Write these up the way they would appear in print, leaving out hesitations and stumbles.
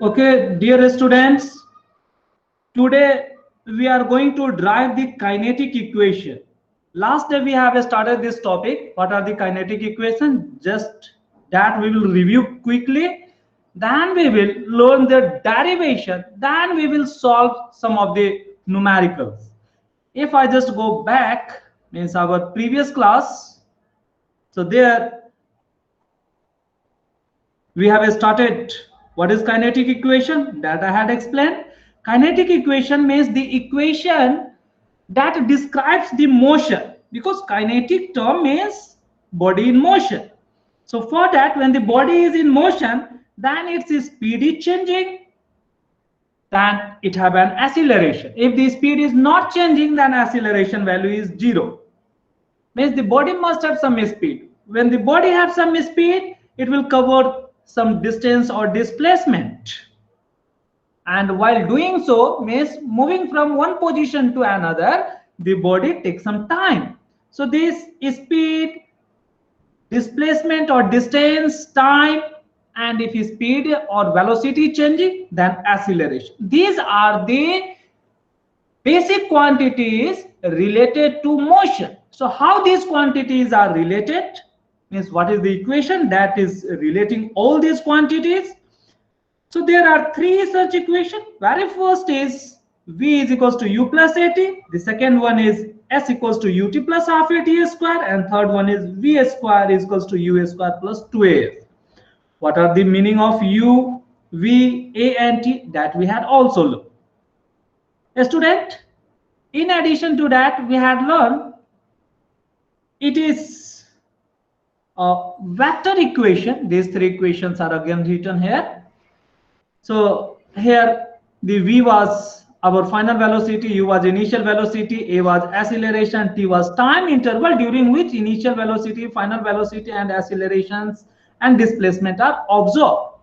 Okay, dear students, today we are going to drive the kinetic equation. Last day we have started this topic. What are the kinetic equations? Just that we will review quickly. Then we will learn the derivation. Then we will solve some of the numericals. If I just go back, means our previous class. So there we have started. What is kinetic equation? That I had explained. Kinetic equation means the equation that describes the motion, because kinetic term means body in motion. So for that, when the body is in motion, then its speed is changing, then it have an acceleration. If the speed is not changing, then acceleration value is 0. Means the body must have some speed. When the body has some speed, it will cover some distance or displacement. And while doing so, means moving from one position to another, the body takes some time. So this speed, displacement or distance, time, and if speed or velocity changing, then acceleration. These are the basic quantities related to motion. So how these quantities are related, means what is the equation that is relating all these quantities. So there are three such equations. Very first is v is equals to u plus at. The second one is s equals to ut plus half at square, and third one is v square is equals to u square plus 2as. What are the meaning of u, v, a and t? That we had also learned. A student, in addition to that, we had learned it is a vector equation. These three equations are again written here. So here the v was our final velocity, u was initial velocity, a was acceleration, t was time interval during which initial velocity, final velocity, and accelerations and displacement are observed.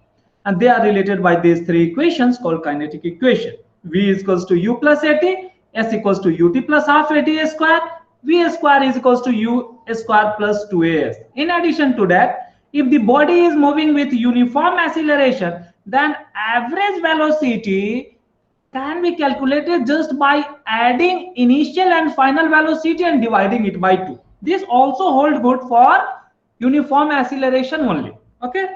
And they are related by these three equations called kinetic equation. V is equals to u plus at, s equals to ut plus half at square, v square is equals to u square plus 2as. In addition to that, if the body is moving with uniform acceleration, then average velocity can be calculated just by adding initial and final velocity and dividing it by 2. This also holds good for uniform acceleration only. Okay.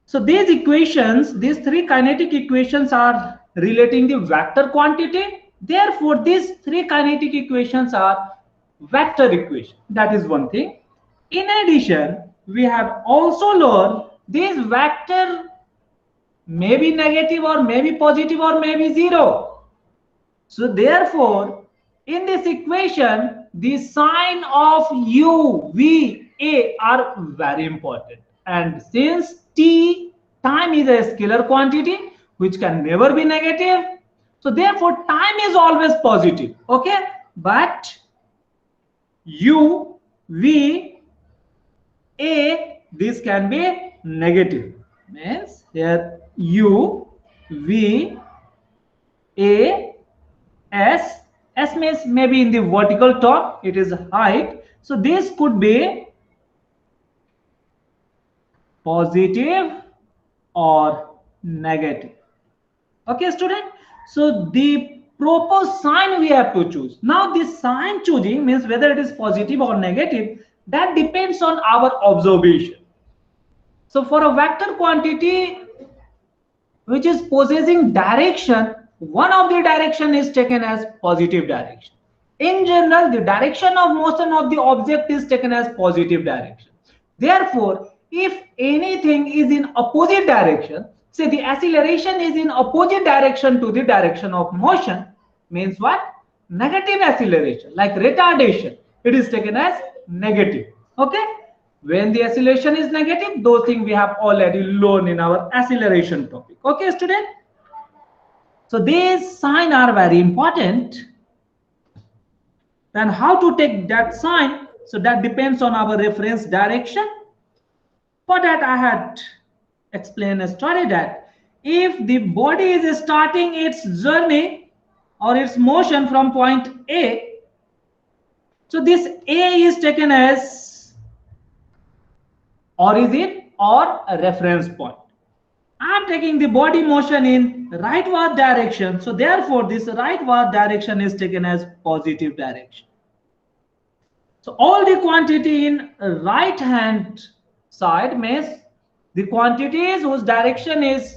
So these equations, these three kinetic equations are relating the vector quantity. Therefore, these three kinetic equations are vector equation. That is one thing. In addition, we have also learned this vector may be negative or may be positive or may be zero. So therefore, in this equation, the sign of u, v, a are very important. And since t, time is a scalar quantity which can never be negative, so therefore time is always positive. Okay, but u, v, a, this can be negative. Means here u, v, a, s, s means maybe in the vertical term, it is height. So this could be positive or negative. Okay, student. So the proper sign we have to choose. Now this sign choosing means whether it is positive or negative, that depends on our observation. So for a vector quantity which is possessing direction, one of the direction is taken as positive direction. In general, the direction of motion of the object is taken as positive direction. Therefore, if anything is in opposite direction, say the acceleration is in opposite direction to the direction of motion, means what? Negative acceleration, like retardation, it is taken as negative. Okay? When the acceleration is negative, those things we have already learned in our acceleration topic. Okay, student? So these signs are very important. Then how to take that sign? So that depends on our reference direction. For that, I had explained a story that if the body is starting its journey or its motion from point A, so this A is taken as origin or a reference point. I'm taking the body motion in rightward direction. So therefore, this rightward direction is taken as positive direction. So all the quantity in right hand side means the quantities whose direction is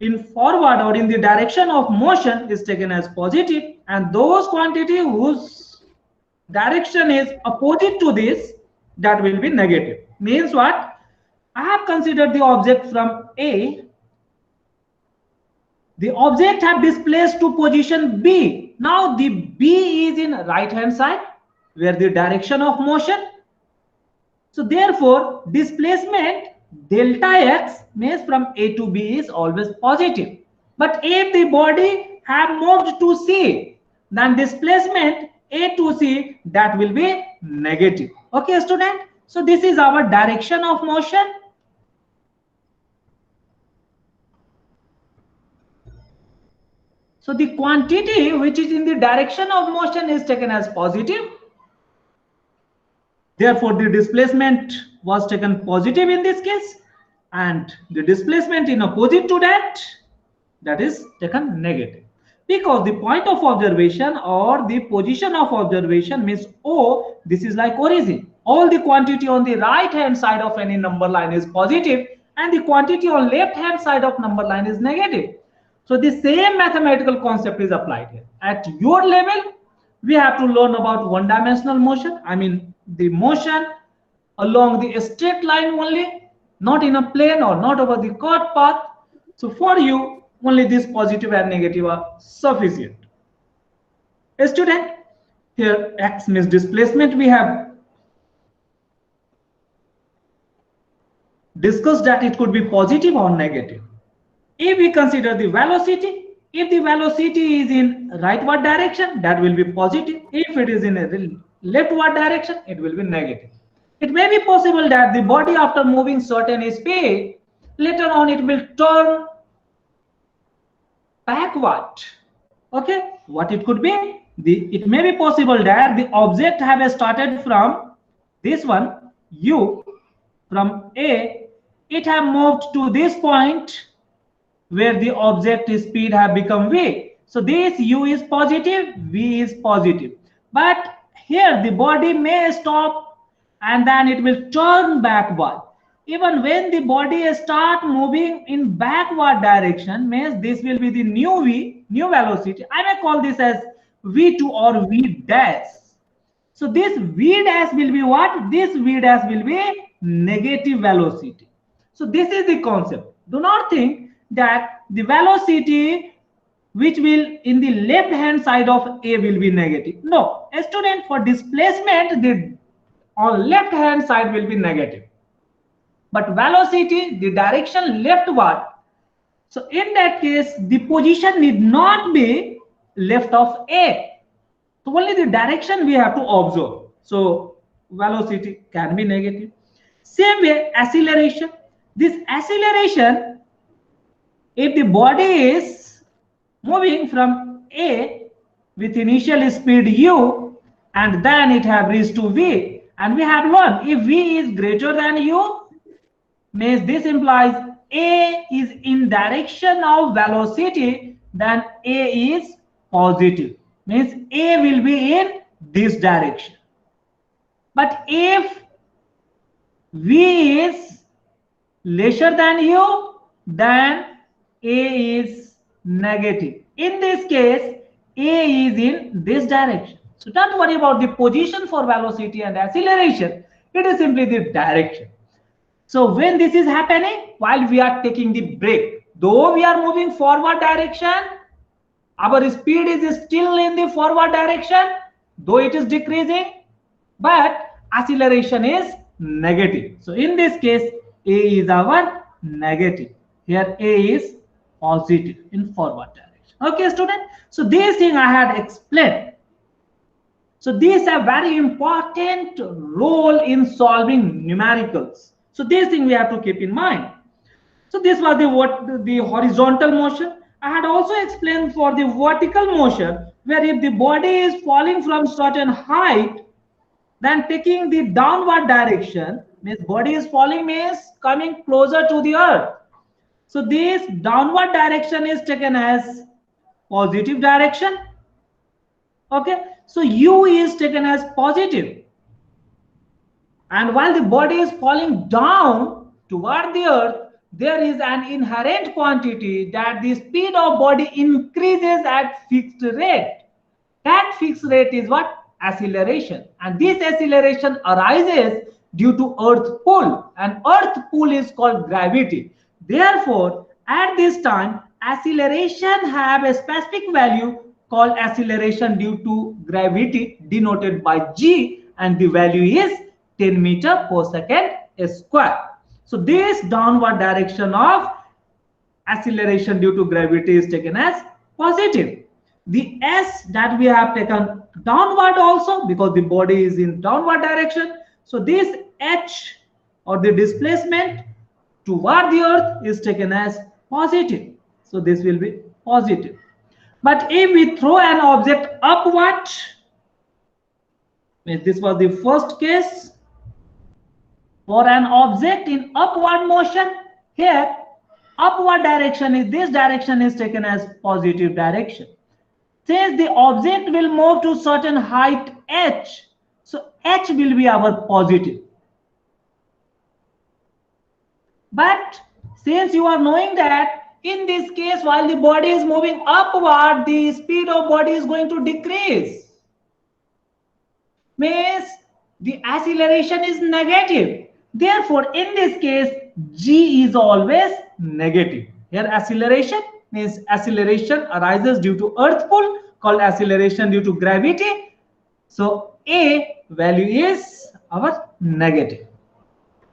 in forward or in the direction of motion is taken as positive, and those quantity whose direction is opposite to this, that will be negative. Means what? I have considered the object from A. The object have displaced to position B. Now the B is in right hand side where the direction of motion. So therefore displacement delta x means from A to B is always positive. But if the body have moved to C, then displacement A to C, that will be negative. Okay, student. So this is our direction of motion. So the quantity which is in the direction of motion is taken as positive. Therefore, the displacement was taken positive in this case, and the displacement in opposite to that, that is taken negative. Because the point of observation or the position of observation means O, this is like origin. All the quantity on the right hand side of any number line is positive, and the quantity on left hand side of number line is negative. So the same mathematical concept is applied here. At your level, we have to learn about one-dimensional motion. I mean the motion along the straight line only, not in a plane or not over the curved path. So for you, only this positive and negative are sufficient. A student, here x means displacement. We have discussed that it could be positive or negative. If we consider the velocity, if the velocity is in rightward direction, that will be positive. If it is in a leftward direction, it will be negative. It may be possible that the body, after moving certain speed, later on it will turn backward. Okay, what it could be? It may be possible that the object have started from this one, U, from A, it have moved to this point where the object speed have become v. So this u is positive, v is positive. But here the body may stop and then it will turn backward. Even when the body start moving in backward direction, means this will be the new v, new velocity. I may call this as v2 or v dash. So this v dash will be what? This v dash will be negative velocity. So this is the concept. Do not think that the velocity which will in the left hand side of A will be negative. No, a student, for displacement, the on left hand side will be negative. But velocity, the direction leftward. So in that case, the position need not be left of A. So only the direction we have to observe. So velocity can be negative. Same way, acceleration. This acceleration, if the body is moving from A with initial speed u and then it have reached to v, and we have learned if v is greater than u, means this implies A is in direction of velocity, then A is positive, means A will be in this direction. But if v is lesser than u, then A is negative. In this case, A is in this direction. So don't worry about the position for velocity and acceleration. It is simply the direction. So when this is happening, while we are taking the brake, though we are moving forward direction, our speed is still in the forward direction, though it is decreasing, but acceleration is negative. So in this case, A is our negative. Here A is positive in forward direction. Okay, student. So this thing I had explained. So these are very important role in solving numericals. So this thing we have to keep in mind. So this was the horizontal motion. I had also explained for the vertical motion, where if the body is falling from certain height, then taking the downward direction, means body is falling means coming closer to the earth. So this downward direction is taken as positive direction. Okay, so u is taken as positive, and while the body is falling down toward the earth, there is an inherent quantity that the speed of body increases at fixed rate. That fixed rate is what? Acceleration. And this acceleration arises due to earth pull, and earth pull is called gravity. Therefore, at this time, acceleration have a specific value called acceleration due to gravity, denoted by g, and the value is 10 meter per second square. So this downward direction of acceleration due to gravity is taken as positive. The s that we have taken downward also, because the body is in downward direction. So this h, or the displacement toward the earth, is taken as positive. So this will be positive. But if we throw an object upward, this was the first case, for an object in upward motion, here upward direction is, this direction is taken as positive direction. Since the object will move to certain height h, so h will be our positive. But since you are knowing that in this case, while the body is moving upward, the speed of body is going to decrease, means the acceleration is negative. Therefore, in this case, g is always negative. Here acceleration means acceleration arises due to earth pull, called acceleration due to gravity. So a value is our negative.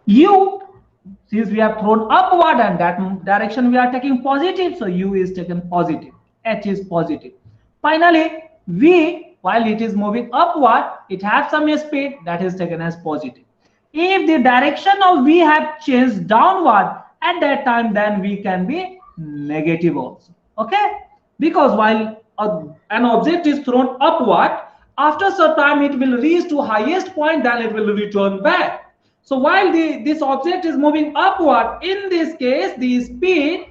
U, since we have thrown upward and that direction we are taking positive, so u is taken positive, h is positive. Finally, v, while it is moving upward, it has some speed, that is taken as positive. If the direction of v have changed downward, at that time, then v can be negative also. Okay, because while an object is thrown upward, after some time it will reach to highest point, then it will return back. So while this object is moving upward, in this case the speed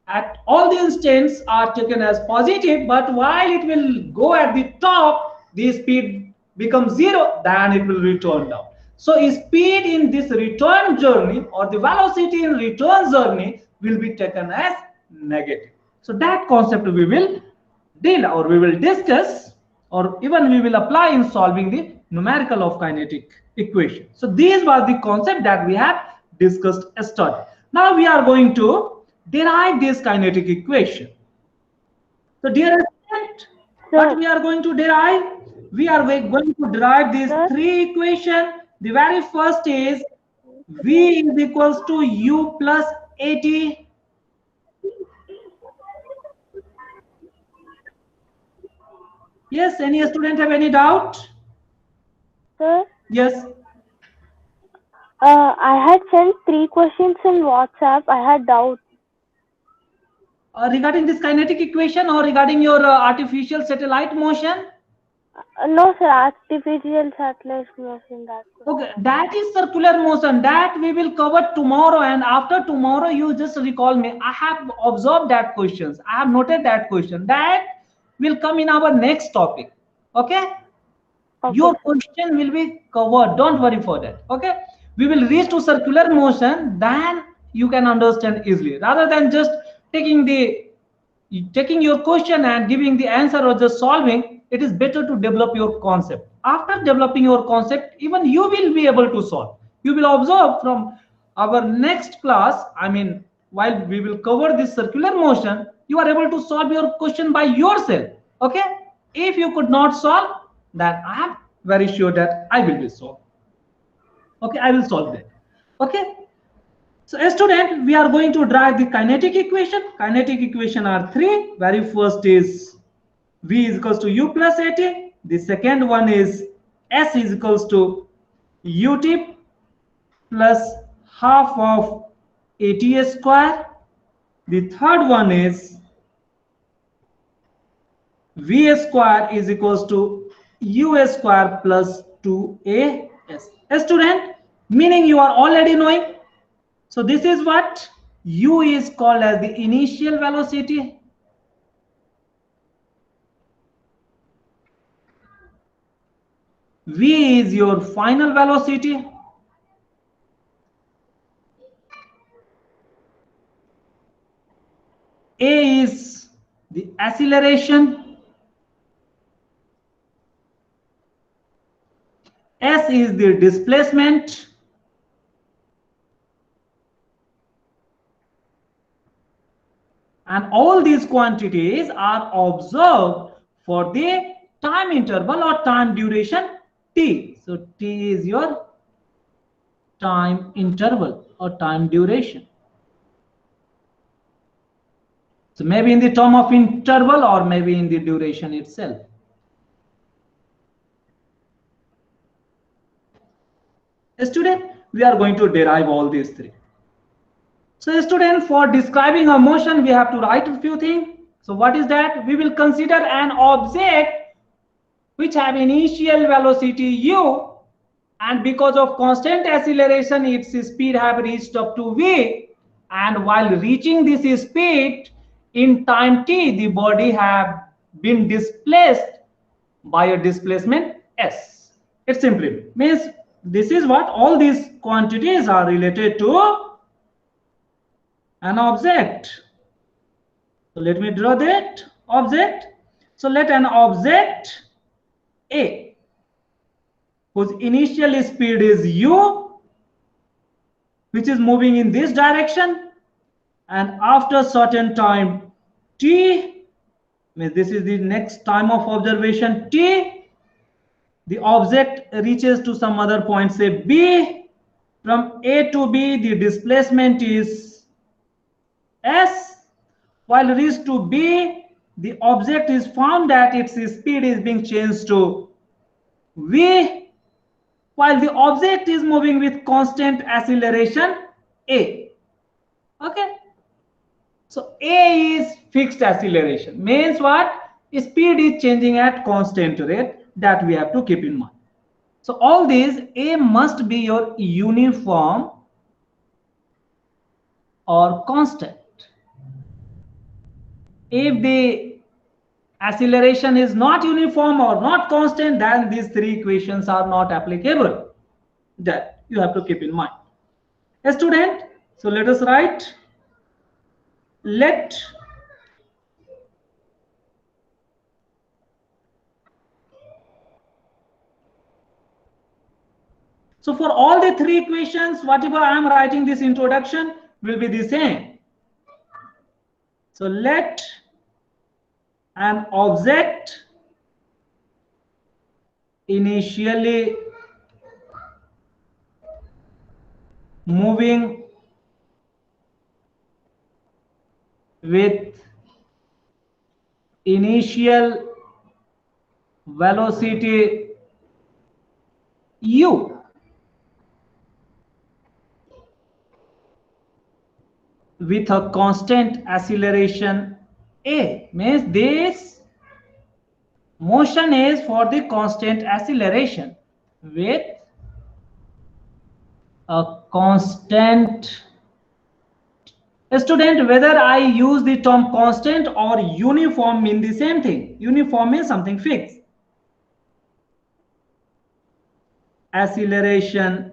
at all the instants are taken as positive, but while it will go at the top, the speed becomes 0, then it will return down. So speed in this return journey, or the velocity in return journey, will be taken as negative. So that concept we will deal, or we will discuss, or even we will apply in solving the numerical of kinetic equation. So these were the concept that we have discussed yesterday. Now we are going to derive this kinetic equation. So dear student, what we are going to derive? We are going to derive these three equations. The very first is v is equals to u plus at. Yes, any student have any doubt? Sir? Yes. I had sent 3 questions in WhatsApp. I had doubt. Regarding this kinetic equation, or regarding your artificial satellite motion? No, sir. Artificial satellite motion. That. Okay, that is circular motion. That we will cover tomorrow, and after tomorrow, you just recall me. I have observed that questions. I have noted that question. That will come in our next topic. Okay? Your question will be covered. Don't worry for that. Okay? We will reach to circular motion, then you can understand easily, rather than just taking your question and giving the answer or just solving. It is better to develop your concept. After developing your concept, even you will be able to solve. You will observe from our next class, I mean, while we will cover this circular motion, you are able to solve your question by yourself. Okay? If you could not solve, then I am very sure that I will be solved. Okay, I will solve that. Okay? So a student, we are going to derive the kinetic equation. Kinetic equation are 3. Very first is v is equals to u plus at. The second one is s is equals to ut plus half of at square. The third one is v square is equals to u square plus 2as. A student, meaning you are already knowing. So this is what U is called as the initial velocity. V is your final velocity. A is the acceleration. S is the displacement. And all these quantities are observed for the time interval or time duration T. So T is your time interval or time duration. So maybe in the term of interval or maybe in the duration itself. Student, we are going to derive all these three. So student, for describing a motion, we have to write a few things. So what is that? We will consider an object which have initial velocity u, and because of constant acceleration, its speed have reached up to v, and while reaching this speed in time t, the body have been displaced by a displacement s. It simply means this is what all these quantities are related to an object. So let me draw that object. So let an object A, whose initial speed is u, which is moving in this direction, and after certain time t, means this is the next time of observation t, the object reaches to some other point, say B. From A to B, the displacement is s. While reached to B, the object is found that its speed is being changed to v, while the object is moving with constant acceleration a. Okay, so a is fixed acceleration, means what? Speed is changing at constant rate, that we have to keep in mind. So all these, a must be your uniform or constant. If the acceleration is not uniform or not constant, then these three equations are not applicable. That you have to keep in mind. A student, so let us write, let so for all the three equations, whatever I am writing this introduction will be the same. So let an object initially moving with initial velocity u with a constant acceleration a, means this motion is for the constant acceleration with a constant. Student, whether I use the term constant or uniform mean the same thing. Uniform means something fixed. Acceleration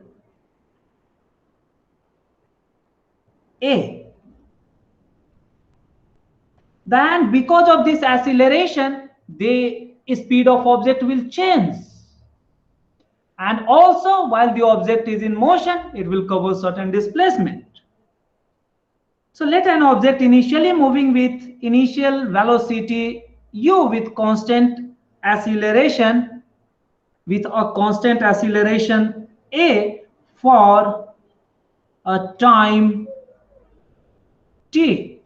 a. Then because of this acceleration, the speed of object will change. And also while the object is in motion, it will cover certain displacement. So let an object initially moving with initial velocity u with constant acceleration, with a constant acceleration a for a time t,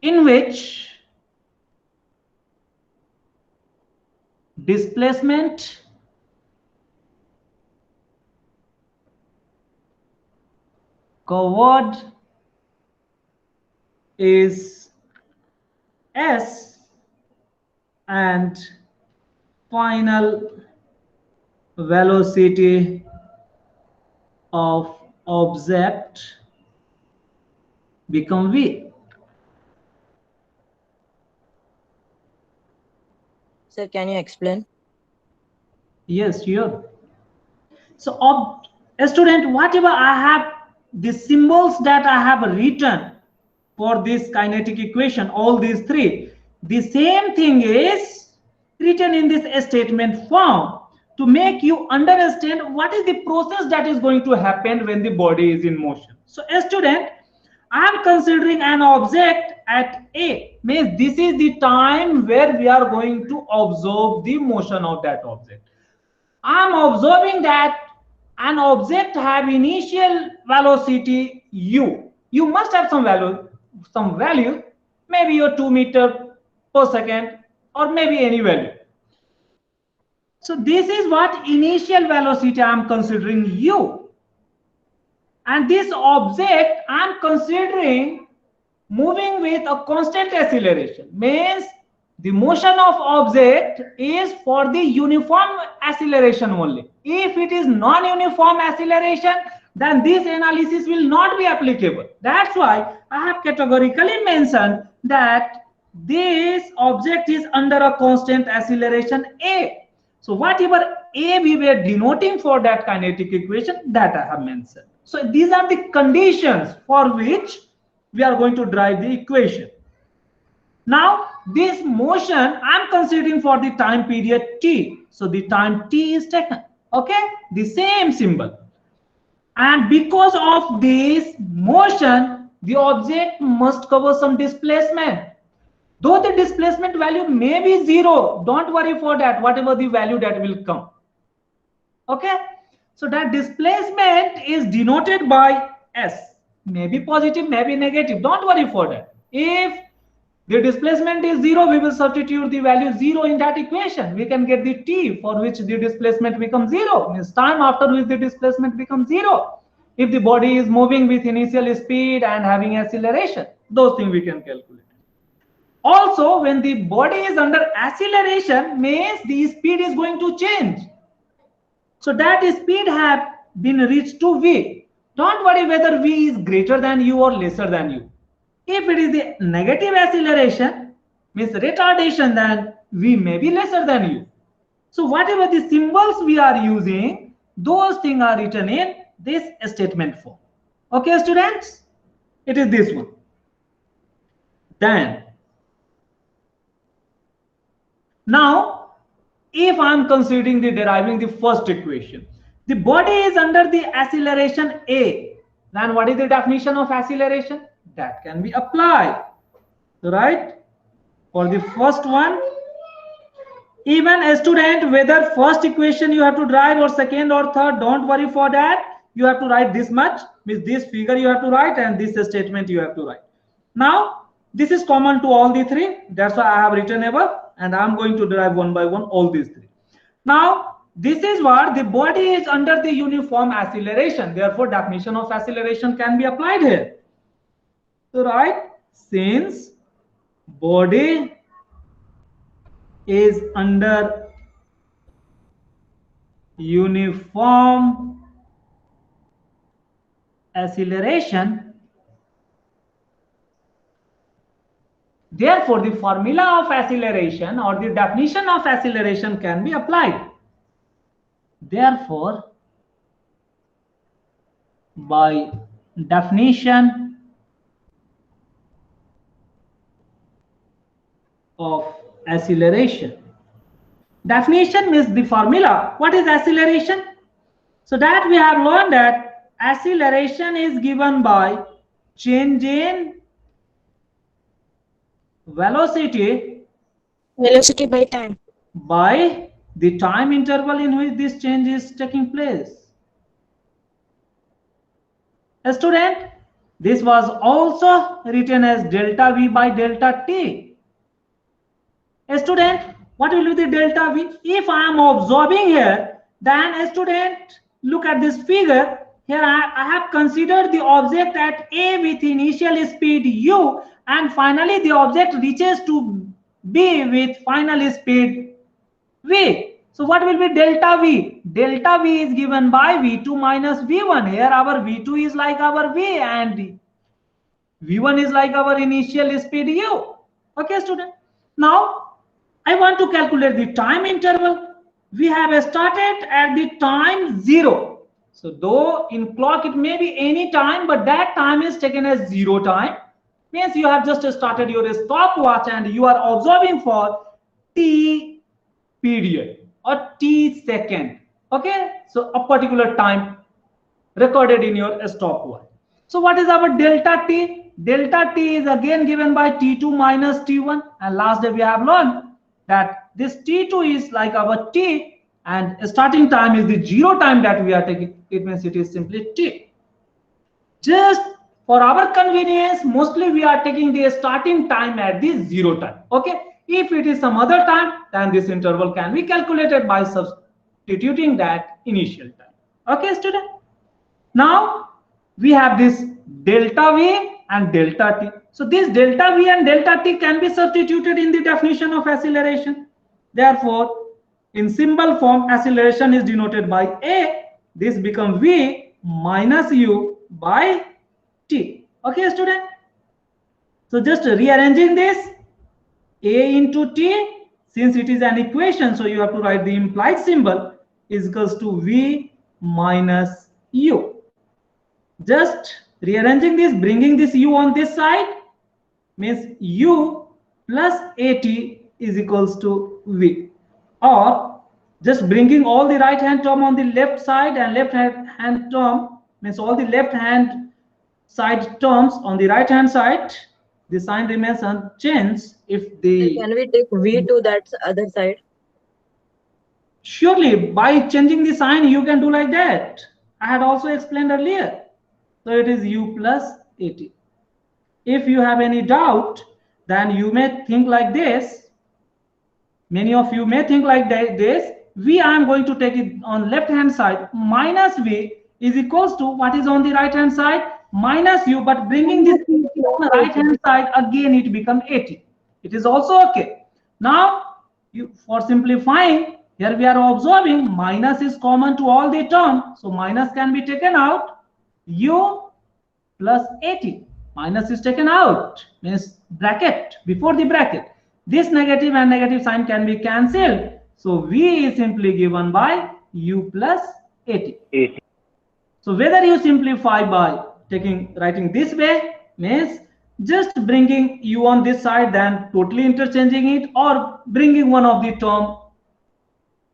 in which displacement covered is s and final velocity of object become V. Sir, can you explain? Yes, sure. So, a student, whatever I have, the symbols that I have written for this kinetic equation, all these three, the same thing is written in this statement form to make you understand what is the process that is going to happen when the body is in motion. So, a student, I am considering an object at A, means this is the time where we are going to observe the motion of that object. I am observing that an object have initial velocity u. You must have some value, maybe your 2 meter per second, or maybe any value. So this is what initial velocity I am considering u. And this object I am considering moving with a constant acceleration, means the motion of object is for the uniform acceleration only. If it is non-uniform acceleration, then this analysis will not be applicable. That's why I have categorically mentioned that this object is under a constant acceleration A. So whatever A we were denoting for that kinetic equation, that I have mentioned. So these are the conditions for which we are going to derive the equation. Now this motion I am considering for the time period t. So the time t is taken. Okay, the same symbol. And because of this motion, the object must cover some displacement. Though the displacement value may be 0, don't worry for that, whatever the value that will come. Okay, so that displacement is denoted by S. Maybe positive, maybe negative, don't worry for that. If the displacement is 0, we will substitute the value 0 in that equation. We can get the t for which the displacement becomes 0, means time after which the displacement becomes 0. If the body is moving with initial speed and having acceleration, those things we can calculate. Also, when the body is under acceleration, means the speed is going to change. So that speed have been reached to v. Don't worry whether v is greater than u or lesser than u. If it is the negative acceleration, means retardation, then v may be lesser than u. So whatever the symbols we are using, those things are written in this statement form. Okay, students? It is this one. Then, now, if I am considering the deriving the first equation, the body is under the acceleration a, then what is the definition of acceleration? That can be applied, right? For the first one, even a student, whether first equation you have to derive or second or third, don't worry for that. You have to write this much, means this figure you have to write and this statement you have to write. Now, this is common to all the three. That's why I have written above, and I'm going to derive one by one all these three. Now, this is what the body is under the uniform acceleration. Therefore, definition of acceleration can be applied here. So, right, since body is under uniform acceleration, therefore the formula of acceleration or the definition of acceleration can be applied. Therefore, by definition of acceleration, definition means the formula. What is acceleration? So that we have learned that acceleration is given by change in velocity by time. by the time interval in which this change is taking place. A student, this was also written as delta V by delta T. A student, what will be the delta V? If I am observing here, then a student, look at this figure. Here I have considered the object at A with initial speed u, and finally the object reaches to B with final speed v. So what will be delta V? Delta V is given by V2 minus V1. Here our V2 is like our V, and V1 is like our initial speed u. Okay, student. Now, I want to calculate the time interval. We have started at the time 0. So, though in clock it may be any time, but that time is taken as 0 time. Means you have just started your stopwatch and you are observing for t period or t second. Okay, so a particular time recorded in your stopwatch. So what is our delta t? Delta t is again given by t2 minus t1, and last day we have learned that this t2 is like our t, and starting time is the 0 time that we are taking. It means it is simply t. Just for our convenience, mostly we are taking the starting time at the 0 time. Okay, if it is some other time, then this interval can be calculated by substituting that initial time. Okay, student. Now we have this delta v and delta t. So this delta v and delta t can be substituted in the definition of acceleration. Therefore, in symbol form, acceleration is denoted by a. This becomes v minus u by t. Okay, student. So just rearranging this, a into t, since it is an equation, so you have to write the implied symbol is equals to v minus u. Just rearranging this, bringing this u on this side means u plus at is equals to v, or just bringing all the right hand term on the left side and left hand term means all the left hand side terms on the right hand side, the sign remains unchanged. If the Can we take V to that other side? surely by changing the sign you can do like that. I had also explained earlier. So it is u plus at. If you have any doubt, then you may think like this. Many of you may think like this. V I am going to take it on left hand side. Minus V is equals to what is on the right hand side? Minus u, but bringing this on the right hand side, again it becomes 80. It is also okay. Now, for simplifying, here we are observing minus is common to all the terms. So minus can be taken out. U plus 80. Minus is taken out, means bracket, before the bracket. This negative and negative sign can be cancelled. So V is simply given by U plus 80. So whether you simplify by writing this way, means just bringing U on this side, then totally interchanging it, or bringing one of the term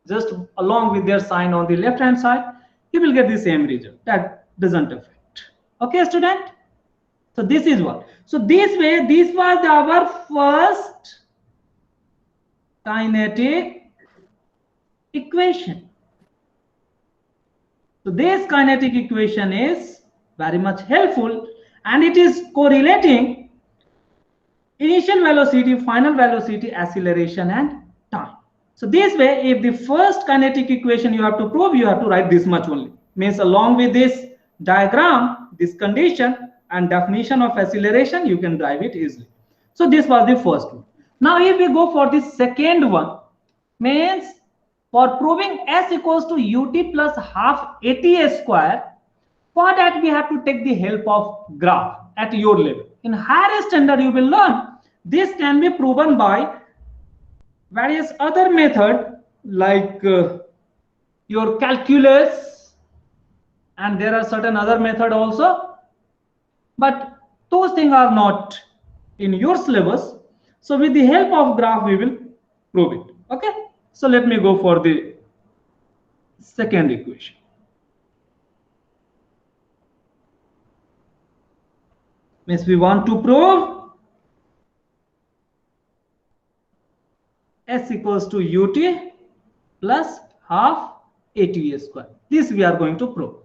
just along with their sign on the left hand side, you will get the same result. That doesn't affect. Okay, student. So this is what. So this way, this was our first kinetic equation. So this kinetic equation is very much helpful, and it is correlating initial velocity, final velocity, acceleration, and time. So this way, if the first kinetic equation you have to prove, you have to write this much only. Means along with this diagram, this condition and definition of acceleration, you can drive it easily. So this was the first one. Now if we go for the second one, means for proving s equals to ut plus half at square, for that we have to take the help of graph at your level. In higher standard you will learn this can be proven by various other method like your calculus, and there are certain other method also, but those things are not in your syllabus. So with the help of graph we will prove it. Okay, so let me go for the second equation. Means we want to prove s equals to ut plus half at square. This we are going to prove.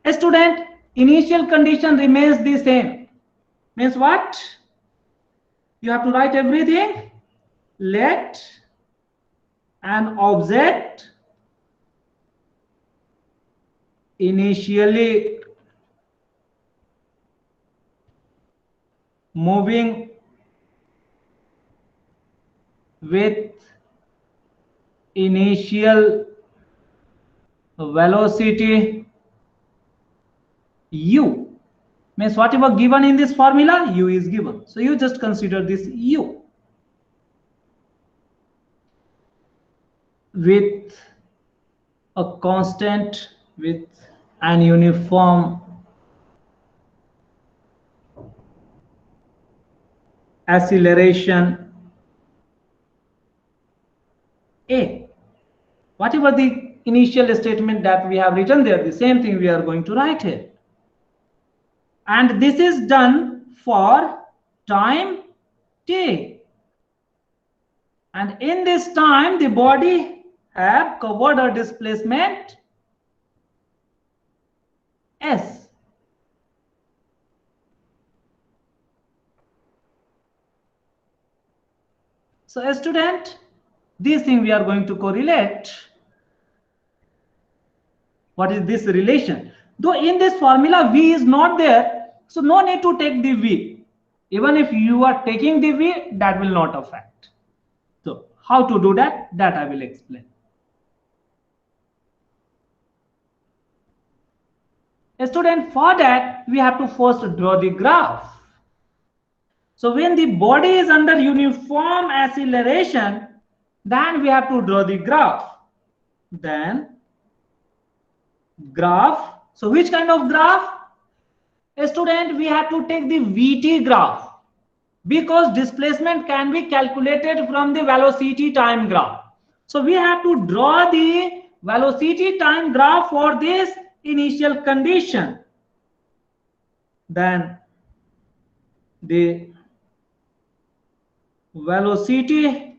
A student, initial condition remains the same. Means what? You have to write everything. Let an object initially moving with initial velocity u, Means whatever given in this formula, u is given. So you just consider this u with a constant with an uniform acceleration a. Whatever the initial statement that we have written there, the same thing we are going to write here. And this is done for time t. And in this time, the body have covered a displacement s. So a student, this thing we are going to correlate. What is this relation? Though in this formula v is not there, so no need to take the v. Even if you are taking the v, that will not affect. So how to do that? That I will explain. A student, for that we have to first draw the graph. So when the body is under uniform acceleration, then we have to draw the graph. Then graph. So which kind of graph? A student, we have to take the VT graph, because displacement can be calculated from the velocity time graph. So we have to draw the velocity time graph for this initial condition. Then the velocity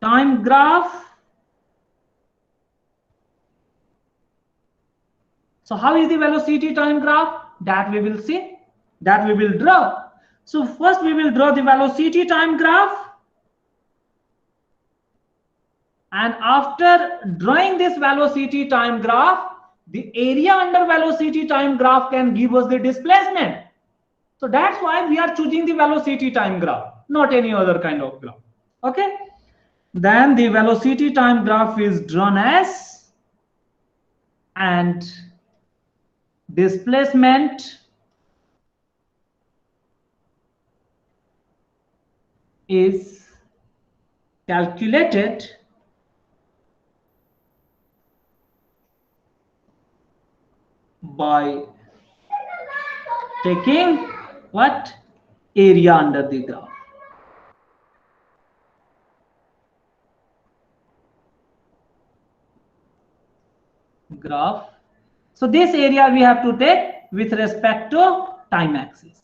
time graph. So how is the velocity time graph? That we will see, that we will draw. So first we will draw the velocity time graph. And after drawing this velocity time graph, the area under velocity time graph can give us the displacement. So that's why we are choosing the velocity time graph, not any other kind of graph. Okay. Then the velocity time graph is drawn as, and displacement is calculated by taking what? Area under the graph. So this area we have to take with respect to time axis.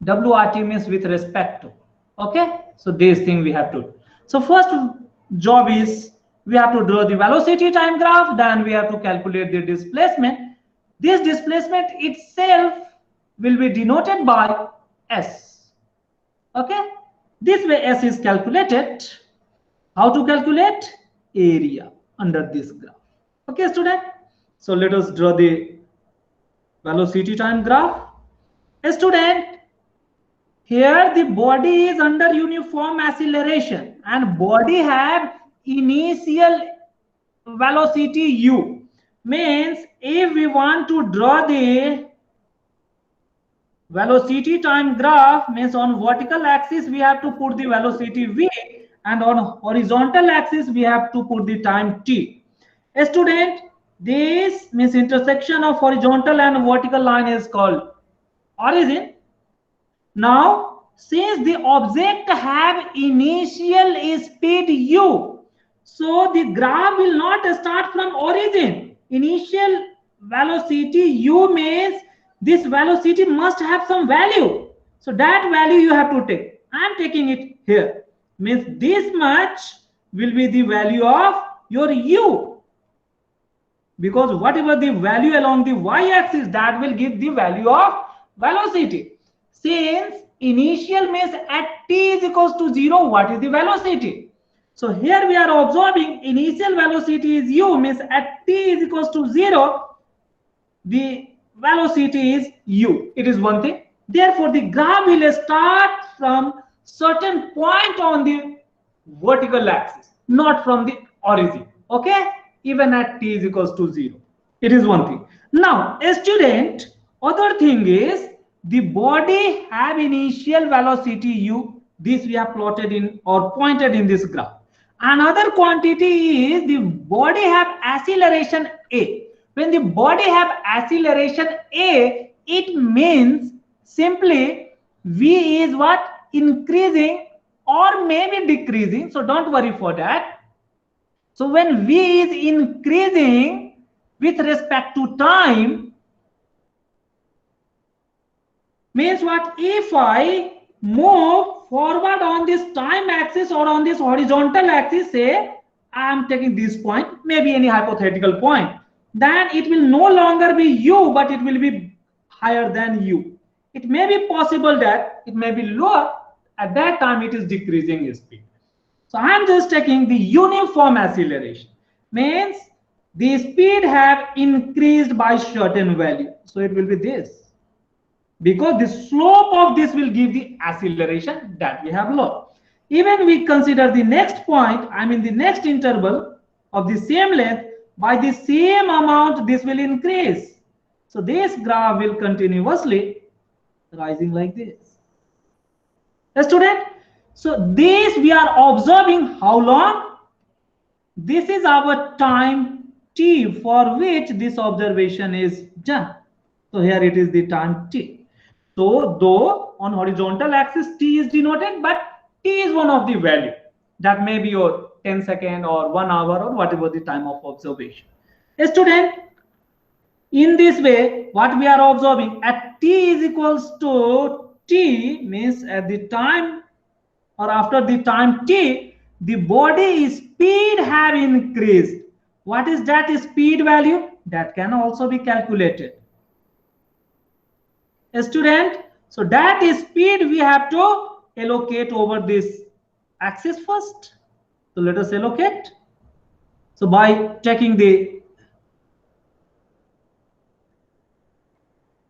WRT means with respect to. Okay. So this thing we have to do. So first job is we have to draw the velocity time graph. Then we have to calculate the displacement. This displacement itself will be denoted by S. Okay. This way S is calculated. How to calculate? Area under this graph. Okay, student. So let us draw the velocity time graph. A student, here the body is under uniform acceleration and body have initial velocity u. Means if we want to draw the velocity time graph, means on vertical axis we have to put the velocity v, and on horizontal axis we have to put the time t. A student, this means intersection of horizontal and vertical line is called origin. Now, since the object have initial speed u, so the graph will not start from origin. Initial velocity u means this velocity must have some value. So that value you have to take. I am taking it here. Means this much will be the value of your u. Because whatever the value along the y-axis, that will give the value of velocity. Since initial means at t is equals to 0, what is the velocity? So here we are observing initial velocity is u, means at t is equals to 0, the velocity is u. It is one thing. Therefore, the graph will start from certain point on the vertical axis, not from the origin. Okay? Even at t is equals to 0. It is one thing. Now, a student, Other thing is the body have initial velocity u. This we have plotted in or pointed in this graph. Another quantity is the body have acceleration a. When the body have acceleration a, it means simply v is what? Increasing or maybe decreasing. So don't worry for that. So when v is increasing with respect to time, means what? If I move forward on this time axis or on this horizontal axis, say I am taking this point, maybe any hypothetical point, then it will no longer be u, but it will be higher than u. It may be possible that it may be lower. At that time, it is decreasing speed. So I am just taking the uniform acceleration. Means the speed have increased by certain value. So it will be this. Because the slope of this will give the acceleration that we have learned. Even we consider the next point, I mean the next interval of the same length, by the same amount this will increase. So this graph will continuously rising like this. Student, so this we are observing how long? This is our time t for which this observation is done. So here it is the time t. So though on horizontal axis t is denoted, but t is one of the value. That may be your 10 second or 1 hour or whatever the time of observation. A student, in this way, what we are observing at t is equals to t, means at the time or after the time t, the body speed have increased. What is that speed value? That can also be calculated. A student, so that is speed we have to allocate over this axis first. So let us allocate. So by taking the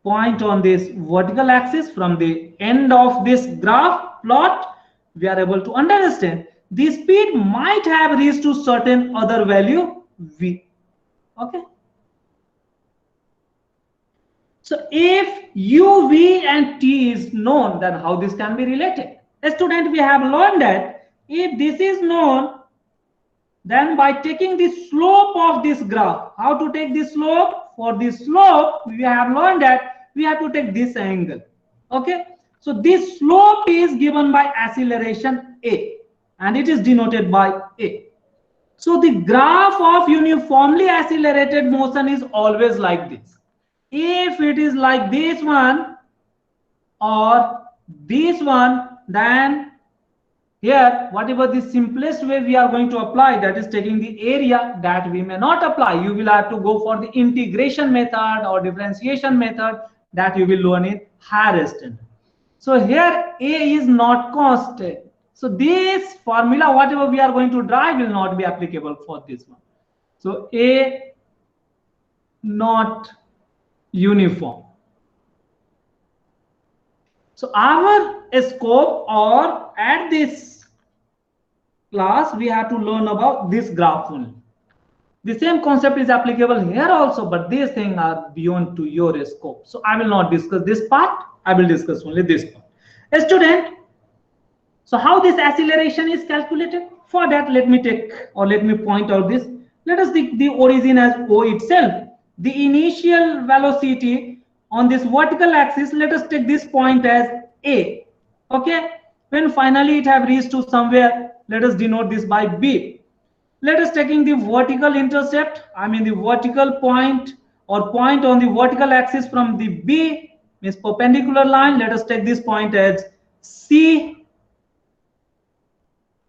point on this vertical axis from the end of this graph plot, we are able to understand the speed might have reached to certain other value v. Okay. So if u, v and t is known, then how this can be related? A student, we have learned that if this is known, then by taking the slope of this graph, how to take the slope? For the slope, we have learned that we have to take this angle. Okay. So this slope is given by acceleration a, and it is denoted by a. So the graph of uniformly accelerated motion is always like this. If it is like this one or this one, then here whatever the simplest way we are going to apply, that is taking the area, that we may not apply. You will have to go for the integration method or differentiation method that you will learn in higher standard. So here a is not constant. So this formula, whatever we are going to derive, will not be applicable for this one. So a not uniform. So our scope, or at this class, we have to learn about this graph only. The same concept is applicable here also, but these things are beyond to your scope. So I will not discuss this part. I will discuss only this part. A student, so how this acceleration is calculated? For that, let me take or let me point out this. Let us take the origin as O itself. The initial velocity on this vertical axis, let us take this point as A. Okay. When finally it have reached to somewhere, let us denote this by B. Let us taking the vertical intercept, I mean the vertical point or point on the vertical axis from the B, means perpendicular line. Let us take this point as C.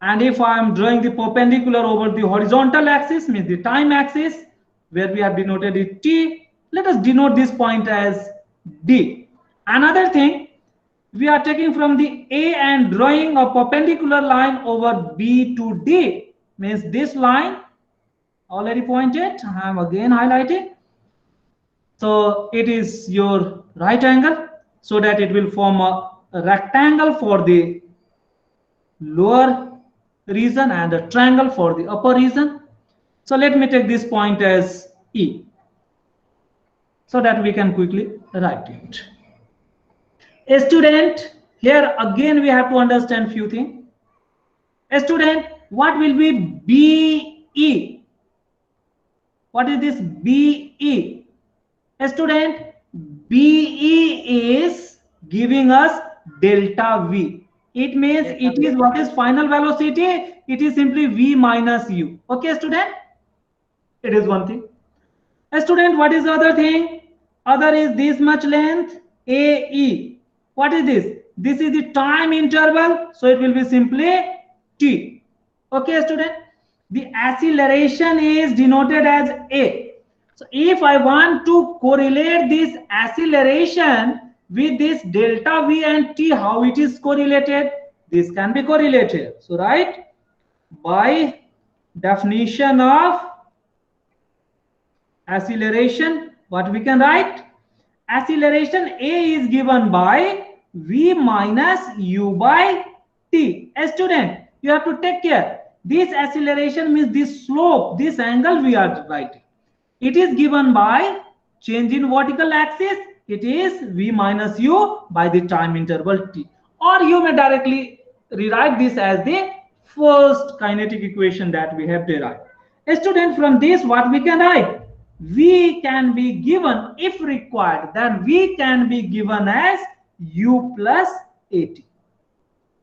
And if I am drawing the perpendicular over the horizontal axis, means the time axis, where we have denoted it T, let us denote this point as D. Another thing, we are taking from the A and drawing a perpendicular line over B to D, means this line already pointed, I am again highlighting. So it is your right angle, so that it will form a rectangle for the lower region and a triangle for the upper region. So let me take this point as E. so that we can quickly write it. A student, here again we have to understand few things. A student, what will be BE? What is this BE? A student, BE is giving us delta V. It means it is what is final velocity? It is simply V minus U. Okay, student? It is one thing. A student, what is the other thing? Other is this much length, AE. What is this? This is the time interval, so it will be simply T. Okay, student? The acceleration is denoted as A. So if I want to correlate this acceleration with this delta V and T, how it is correlated? This can be correlated. So right, by definition of acceleration, what we can write? Acceleration A is given by V minus U by T. A student, you have to take care. This acceleration means this slope, this angle we are writing. It is given by change in vertical axis. It is V minus U by the time interval T. Or you may directly rewrite this as the first kinetic equation that we have derived. A student, from this what we can write? V can be given, if required, then V can be given as U plus AT.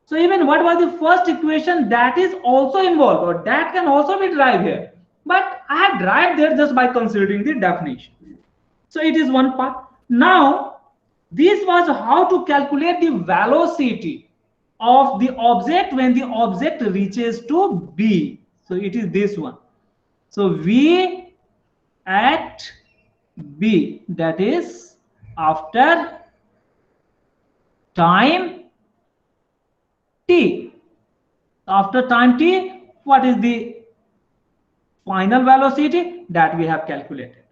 So even what was the first equation, that is also involved, or that can also be derived here. But I have derived there just by considering the definition. So it is one part. Now, this was how to calculate the velocity of the object when the object reaches to B. So it is this one. So V at B, that is after time T. After time T, what is the final velocity that we have calculated?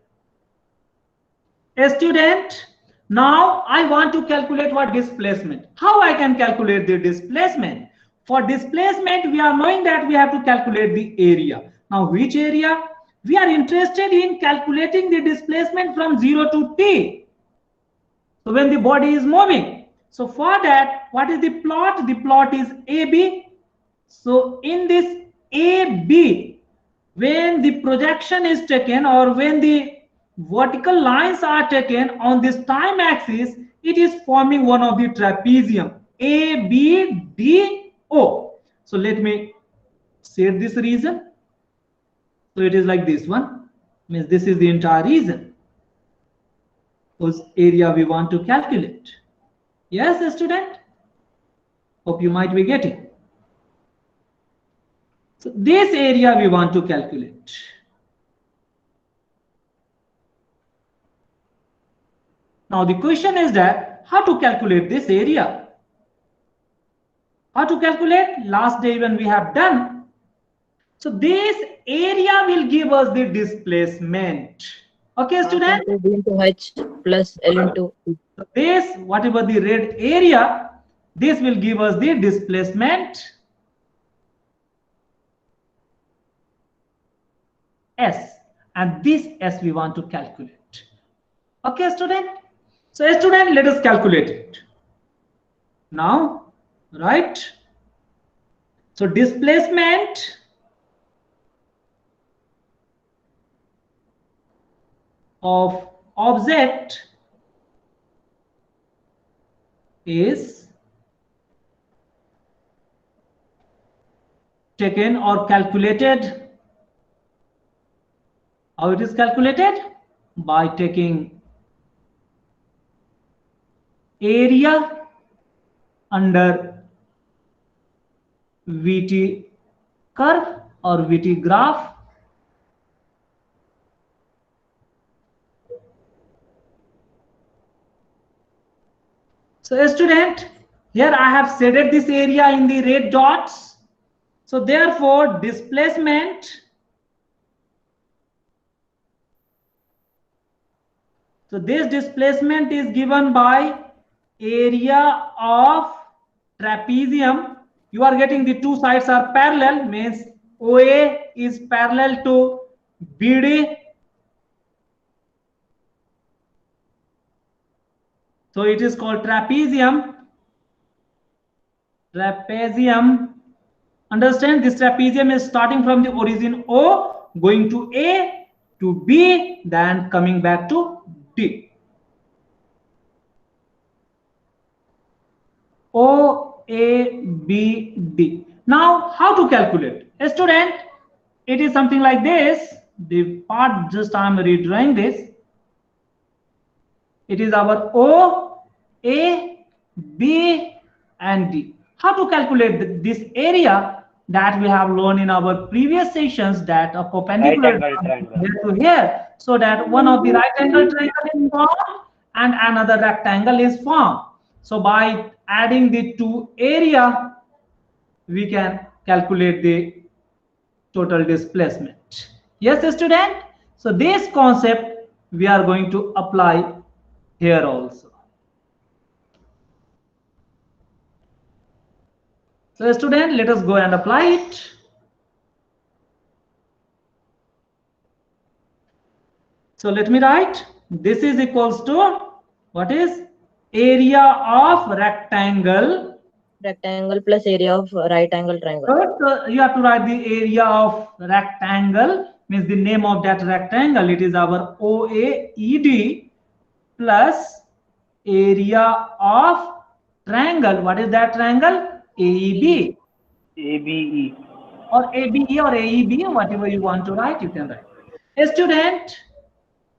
A student, now I want to calculate what displacement. How I can calculate the displacement? For displacement, we are knowing that we have to calculate the area. Now, which area? We are interested in calculating the displacement from 0 to T. So when the body is moving. So for that, what is the plot? The plot is AB. So in this AB, when the projection is taken or when the vertical lines are taken on this time axis, it is forming one of the trapezium, ABDO. So let me say this region. So it is like this one, means this is the entire region whose area we want to calculate. Yes, student? Hope you might be getting. So this area we want to calculate. Now the question is that how to calculate this area? How to calculate? Last day when we have done. So this area will give us the displacement. Okay, student? D into H plus L into E. So this, whatever the red area, this will give us the displacement S, and this S we want to calculate. Okay, student? So student, let us calculate it. Now, right? So displacement of object is taken or calculated. How it is calculated? By taking area under VT curve or VT graph. So student, here I have shaded this area in the red dots. So therefore displacement, so this displacement is given by area of trapezium. You are getting the two sides are parallel, means OA is parallel to BD. So it is called trapezium. Trapezium. Understand, this trapezium is starting from the origin O, going to A, to B, then coming back to D. O, A, B, D. Now, how to calculate? A student, it is something like this. The part just I am redrawing this. It is our O, A, B, and D. How to calculate this area that we have learned in our previous sessions, that a perpendicular Right angle triangle. here to here, so that one of the right angle triangle is formed and another rectangle is formed. So by adding the two area, we can calculate the total displacement. Yes, student. So this concept we are going to apply here also. So student, let us go and apply it. So let me write, this is equals to, what is area of rectangle. Rectangle plus area of right angle triangle. So you have to write the area of rectangle, means the name of that rectangle. It is our OAED plus area of triangle. What is that triangle? AEB. ABE. Or ABE or AEB, whatever you want to write, you can write. A student,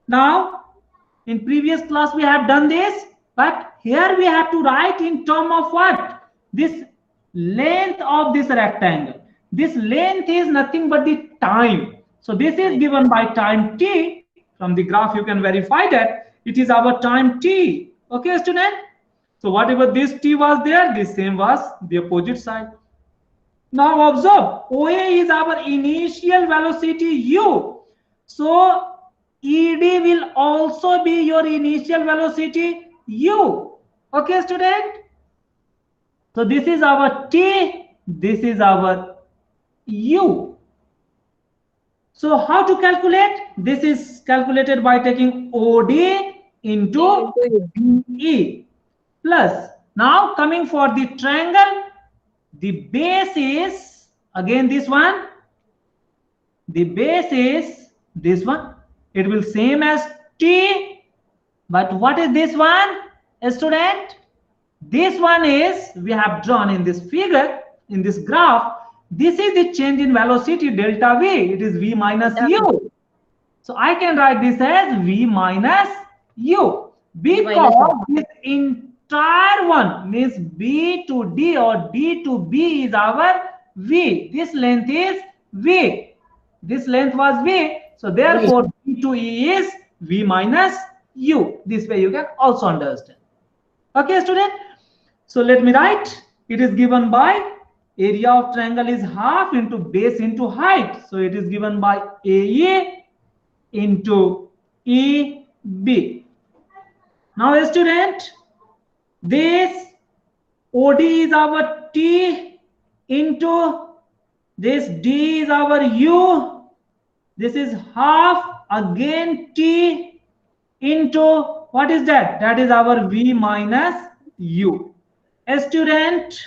now in previous class we have done this, but here we have to write in term of what? This length of this rectangle. This length is nothing but the time. So this is given by time t. From the graph you can verify that it is our time t. Okay, student? So whatever this t was there, the same was the opposite side. Now observe, OA is our initial velocity u. So ED will also be your initial velocity u. Okay, student? So this is our t, this is our u. So how to calculate? This is calculated by taking OD into E plus. Now coming for the triangle, the base is again this one. The base is this one. It will same as t, but what is this one, student? This one is, we have drawn in this figure, in this graph, this is the change in velocity delta v. It is v minus u. So I can write this as v minus u, because this entire one means b to d or d to b is our v. This length is v. This length was v. So therefore b to e is v minus u. This way you can also understand. Okay, student? So let me write, it is given by area of triangle is half into base into height. So it is given by AE into EB. Now student, this OD is our T into this D is our U. This is half again T into, what is that? That is our V minus U. A student,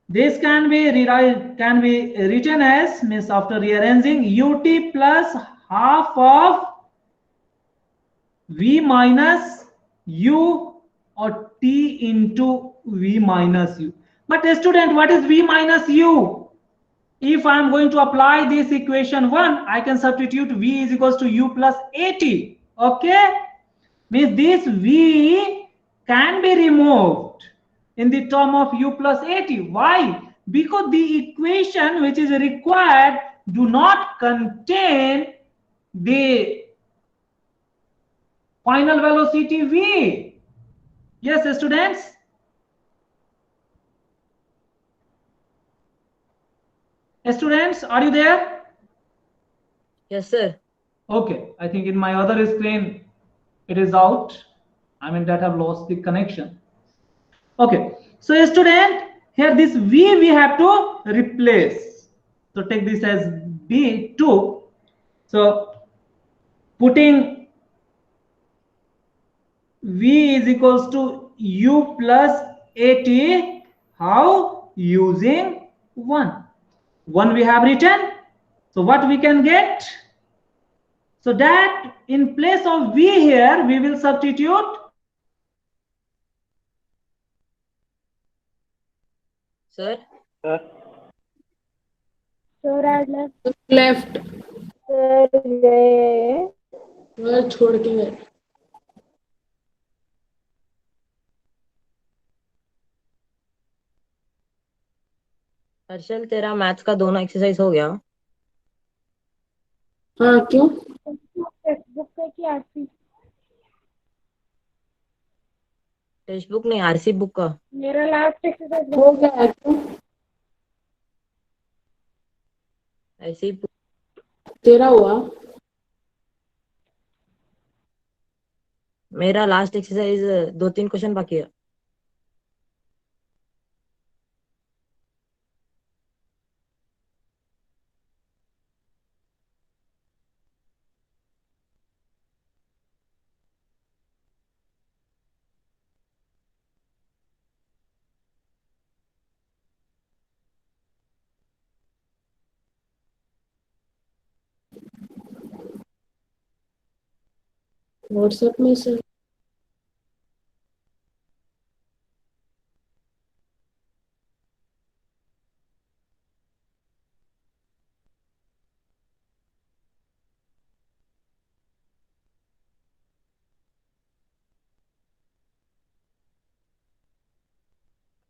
this can be written as, means after rearranging, ut plus half of v minus u or t into v minus u. But a student, what is v minus u? If I am going to apply this equation 1, I can substitute v is equals to u plus at. Okay, means this v can be removed in the term of u plus at. Why? Because the equation which is required do not contain the final velocity v. Yes, students? Students, are you there? Yes, sir. Okay, I think in my other screen it is out. I mean that have lost the connection. Okay, so student, here this v we have to replace. So take this as b2. So putting V is equals to U plus AT. How? Using 1. 1 we have written. So what we can get? So that in place of V here, we will substitute. Sir, So add left. Left. Sir गए. वह छोड़ के गए. हर्षल तेरा maths का दोनों exercise हो गया? हाँ क्यों? टेक्स्ट बुक का की आरसी. टेक्स्ट बुक नहीं, आरसी बुक का. मेरा लास्ट एक्सरसाइज हो गया क्यों? ऐसे ही तेरा हुआ? मेरा लास्ट एक्सरसाइज 2-3 क्वेश्चन बाकी है. व्हाट्सएप में से.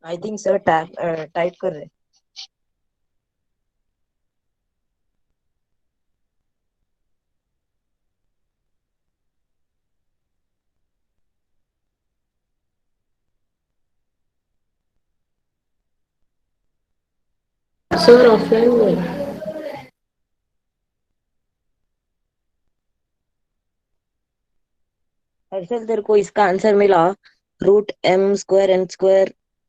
आई थिंक सर टाइप कर रहे. सर ऑफलाइन में. हर्षल तेरे को इसका आंसर मिला √m²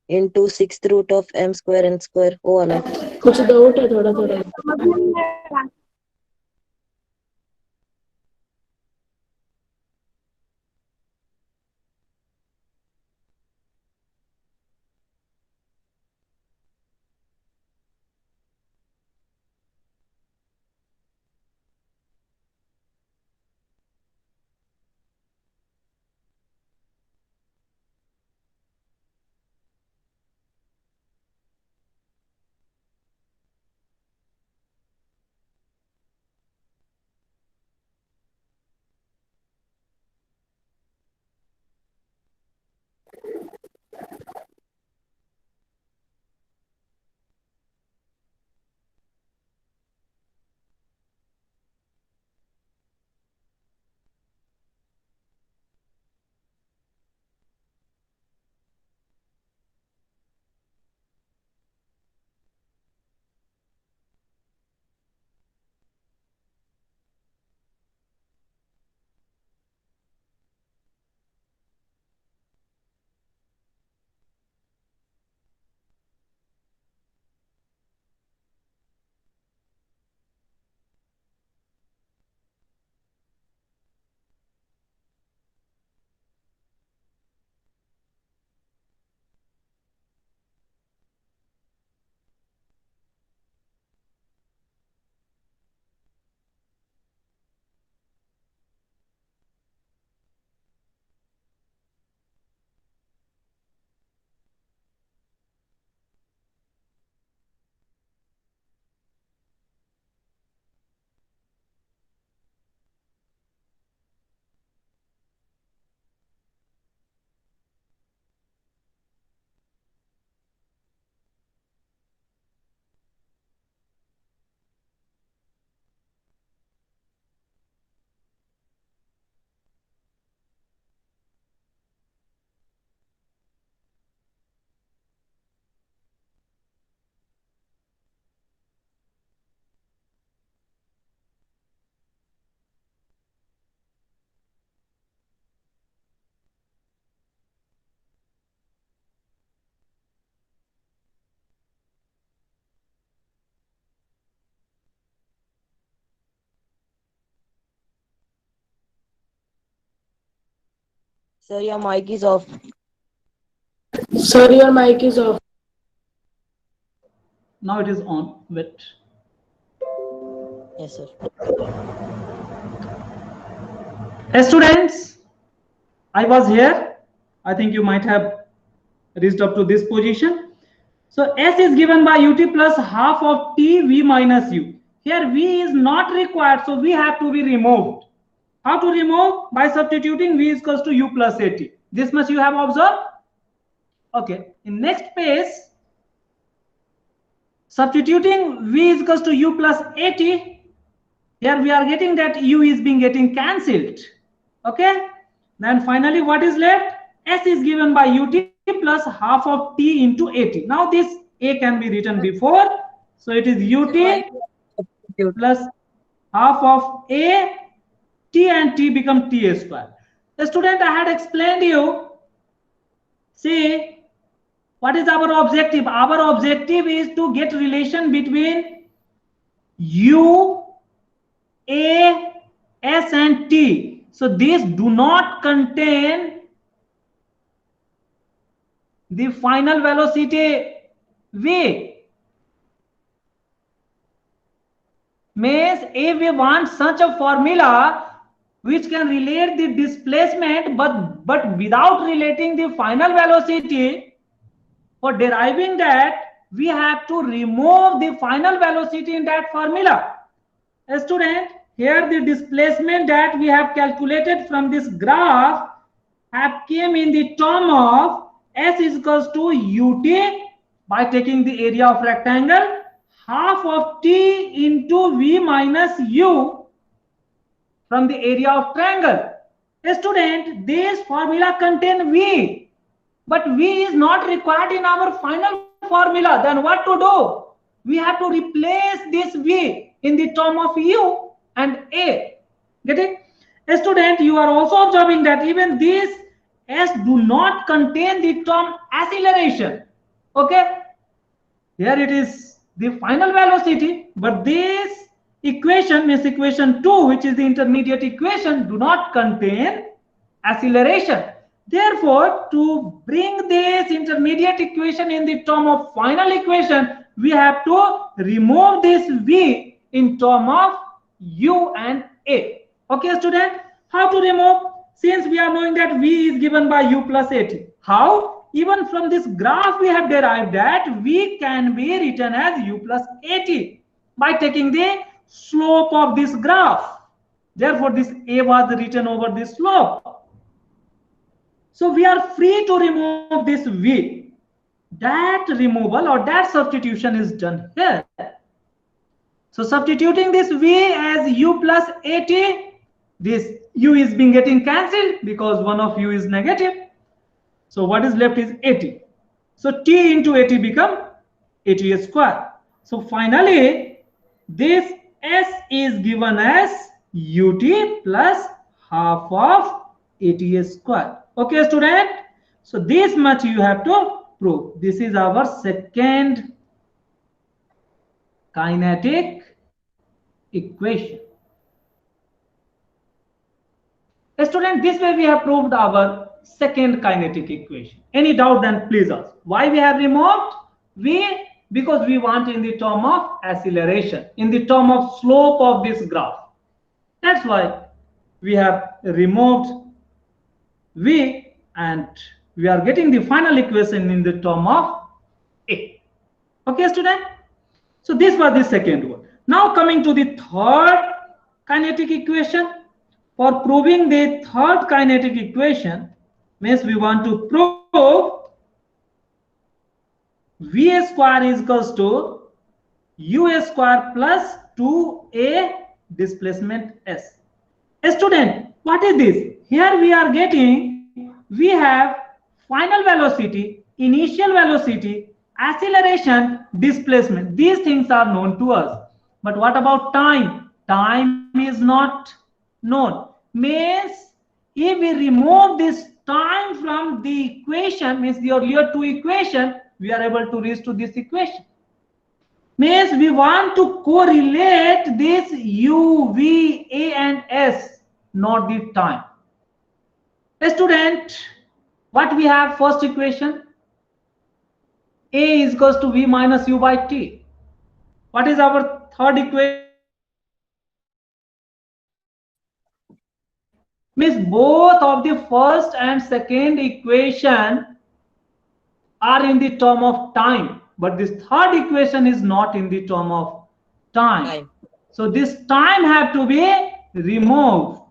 n² * 6 √m² n², वो वाला. कुछ डाउट है थोड़ा थोड़ा. समझ में नहीं आया. Sir, your mic is off. Sir, your mic is off. Now it is on. Wait. Yes, sir. Students, I was here. I think you might have reached up to this position. So S is given by ut plus half of t v minus u. Here v is not required, so v have to be removed. How to remove? By substituting v is equals to u plus at. This much you have observed. Okay. In next page, substituting v is equals to u plus at. Here we are getting that u is being getting cancelled. Okay. Then finally, what is left? S is given by ut plus half of t into at. Now this a can be written before, so it is ut plus half of a, t and t become t square. The student, I had explained you. See, what is our objective? Our objective is to get relation between u, a, s and t. So these do not contain the final velocity v. Means if we want such a formula which can relate the displacement but without relating the final velocity, for deriving that we have to remove the final velocity in that formula. Student, here the displacement that we have calculated from this graph have came in the term of S is equals to ut by taking the area of rectangle half of t into v minus u from the area of triangle. Student, this formula contain v, but v is not required in our final formula. Then what to do? We have to replace this v in the term of u and a. Get it? Student, you are also observing that even these s do not contain the term acceleration. Okay? Here it is the final velocity, but this equation means equation 2, which is the intermediate equation, do not contain acceleration. Therefore, to bring this intermediate equation in the term of final equation, we have to remove this v in term of u and a. Okay, student? How to remove? Since we are knowing that v is given by u plus at. How? Even from this graph we have derived that v can be written as u plus at by taking the slope of this graph. Therefore, this a was written over this slope. So we are free to remove this v. That removal or that substitution is done here. So substituting this v as u plus at, this u is being getting cancelled because one of u is negative. So what is left is at. So t into at become at square. So finally, this s is given as ut plus half of at square. Okay, student? So this much you have to prove. This is our second kinetic equation. Student, this way we have proved our second kinetic equation. Any doubt, then please ask. Why we have removed v? Because we want in the term of acceleration, in the term of slope of this graph. That's why we have removed v and we are getting the final equation in the term of a. Okay, student? So this was the second one. Now coming to the third kinetic equation. For proving the third kinetic equation, means we want to prove v square is equals to u square plus 2a displacement s. Student, what is this? Here we are getting, we have final velocity, initial velocity, acceleration, displacement. These things are known to us. But what about time? Time is not known. Means if we remove this time from the equation, means the earlier two equation, we are able to reach to this equation. Means we want to correlate this u, v, a and s, not the time. Student, what we have first equation? A is equals to V minus U by T. What is our third equation? Means both of the first and second equation are in the term of time, but this third equation is not in the term of time. So this time have to be removed.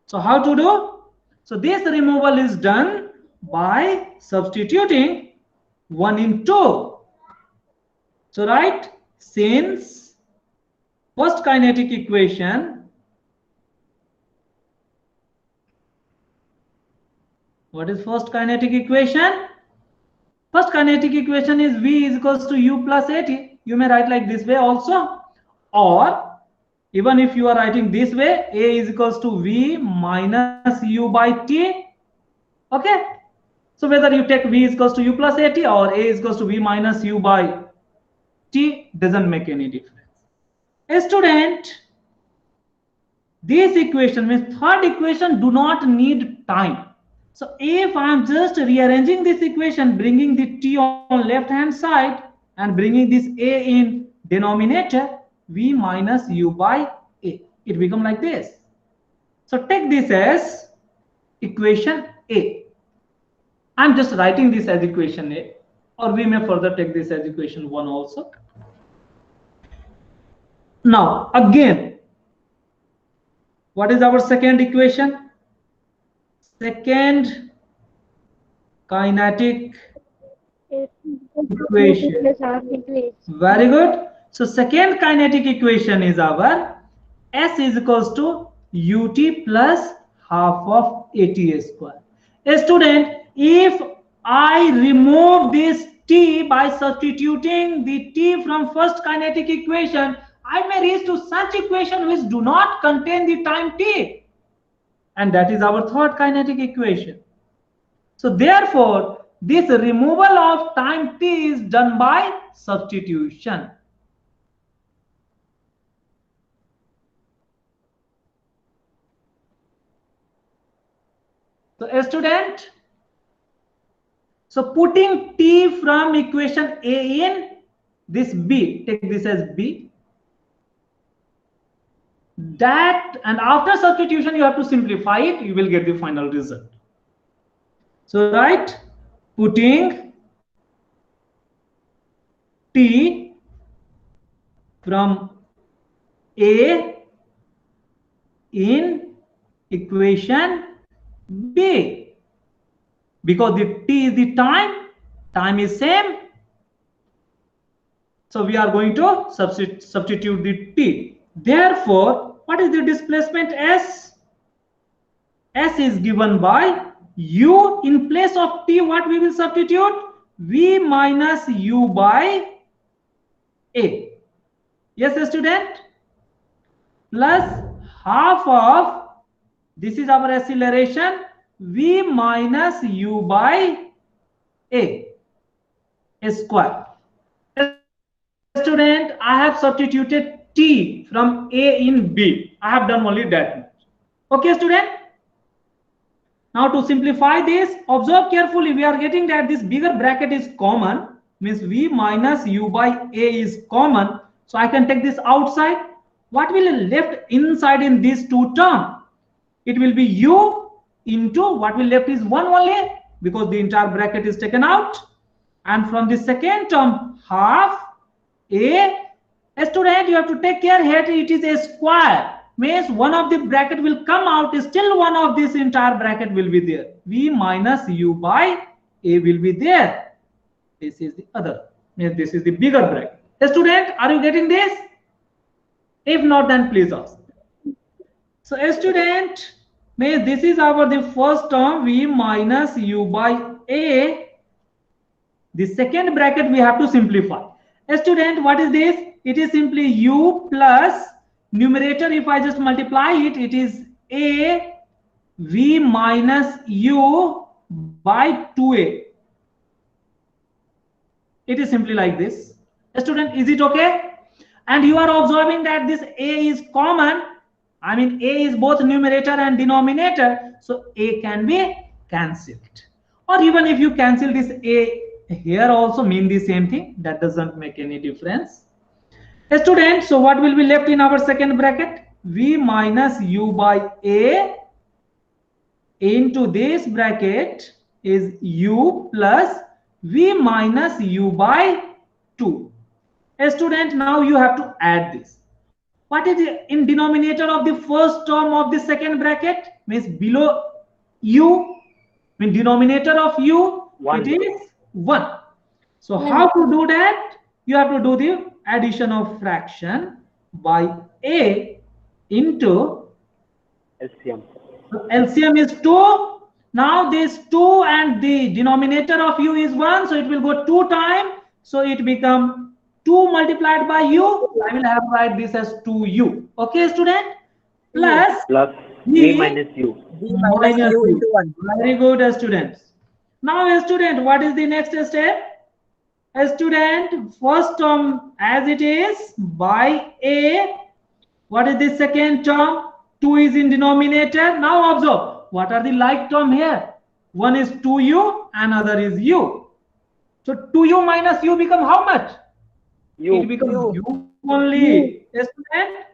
So how to do? So this removal is done by substituting 1 in 2. So right, since first kinetic equation, what is first kinetic equation? First kinetic equation is V is equals to U plus AT. You may write like this way also, or even if you are writing this way, A is equals to V minus U by T. Okay, so whether you take V is equals to U plus AT or A is equals to V minus U by T, doesn't make any difference. A student, this equation means third equation do not need time. So if I am just rearranging this equation, bringing the T on left hand side and bringing this A in denominator, V minus U by A, it becomes like this. So take this as equation A. I'm just writing this as equation A, or we may further take this as equation 1 also. Now again, what is our second equation? Second kinetic equation. Very good. So second kinetic equation is our S is equals to ut plus half of AT square. A student, if I remove this T by substituting the T from first kinetic equation, I may reach to such equation which do not contain the time T. And that is our third kinetic equation. So therefore, this removal of time T is done by substitution. So a student, so putting T from equation A in this B, take this as B. That, and after substitution you have to simplify it, you will get the final result. So right, putting T from A in equation B, because the T is the time is same, so we are going to substitute the T. Therefore, what is the displacement S? S is given by U. In place of T, what we will substitute? V minus U by A. Yes, student? Plus half of, this is our acceleration, V minus U by A square. Student, I have substituted T from A in B. I have done only that much. Okay, student? Now to simplify this, observe carefully. We are getting that this bigger bracket is common, means V minus U by A is common. So I can take this outside. What will be left inside in these two terms? It will be U into what will left is 1 only, because the entire bracket is taken out. And from the second term, half A. Student, you have to take care here, it is a square, means one of the bracket will come out, still one of this entire bracket will be there. V minus U by A will be there. This is the other, means this is the bigger bracket. Student, are you getting this? If not, then please ask. So a student, means this is our the first term, V minus U by A. The second bracket we have to simplify. A student, what is this? It is simply U plus numerator. If I just multiply it, it is A V minus U by 2A. It is simply like this. A student, is it okay? And you are observing that this A is common. I mean, a is both numerator and denominator, so a can be cancelled. Or even if you cancel this a here, also mean the same thing. That doesn't make any difference. Student, so what will be left in our second bracket? V minus u by a into this bracket is u plus v minus u by 2. Student, now you have to add this. What is in denominator of the first term of the second bracket? Means below u, mean denominator of u, it is 1. So how to do that? You have to do the addition of fraction by a into LCM. LCM is 2. Now this 2 and the denominator of u is 1, so it will go 2 times, so it become 2 multiplied by u. I will have write this as 2u. Okay, student? Plus v minus u. V minus u into 1. Very good, students. Now, student, what is the next step? Student, first term as it is by a. What is the second term? 2 is in denominator. Now observe, what are the like term here? One is 2u, another is u. So 2u minus u become how much? U. It becomes u only. Student?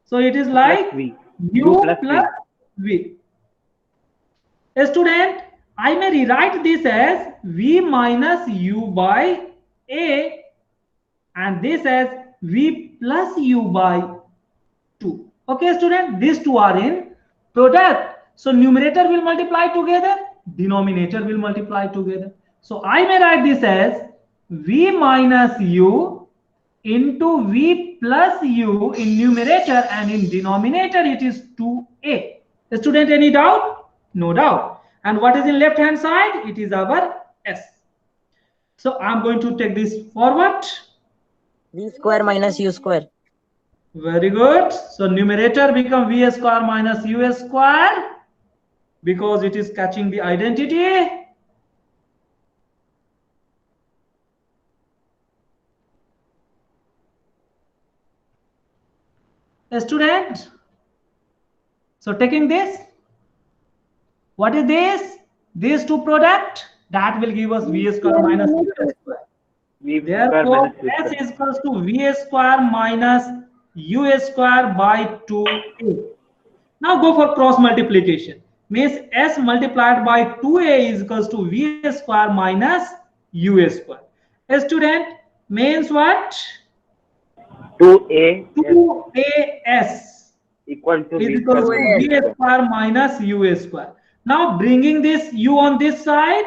So it is like v. u plus v. Student, I may rewrite this as v minus u by a and this as v plus u by 2. Okay, student, these two are in product. So numerator will multiply together, denominator will multiply together. So I may write this as v minus u into v plus u in numerator, and in denominator it is 2a. Student, any doubt? No doubt. And what is in left hand side? It is our s. So I'm going to take this forward. V square minus u square. Very good. So numerator become v square minus u square because it is catching the identity. A student. So taking this, what is this? These two product that will give us v square minus u square. Therefore, s is equals to v square minus u square by 2a. Now go for cross multiplication. Means s multiplied by 2a is equals to v square minus u square. A student, means what? 2as equal to is equals to v square minus u square. Now bringing this u on this side,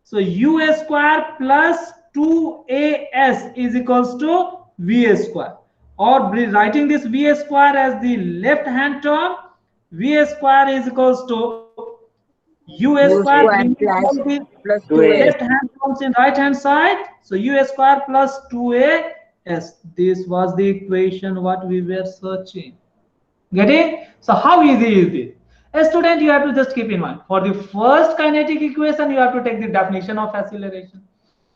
so u square plus 2as is equals to v square. Or writing this v square as the left hand term, v square is equals to u square plus the left hand terms in right hand side, so u square plus 2a. Yes, this was the equation what we were searching. Get it? So how easy is this? A student, you have to just keep in mind, for the first kinetic equation, you have to take the definition of acceleration.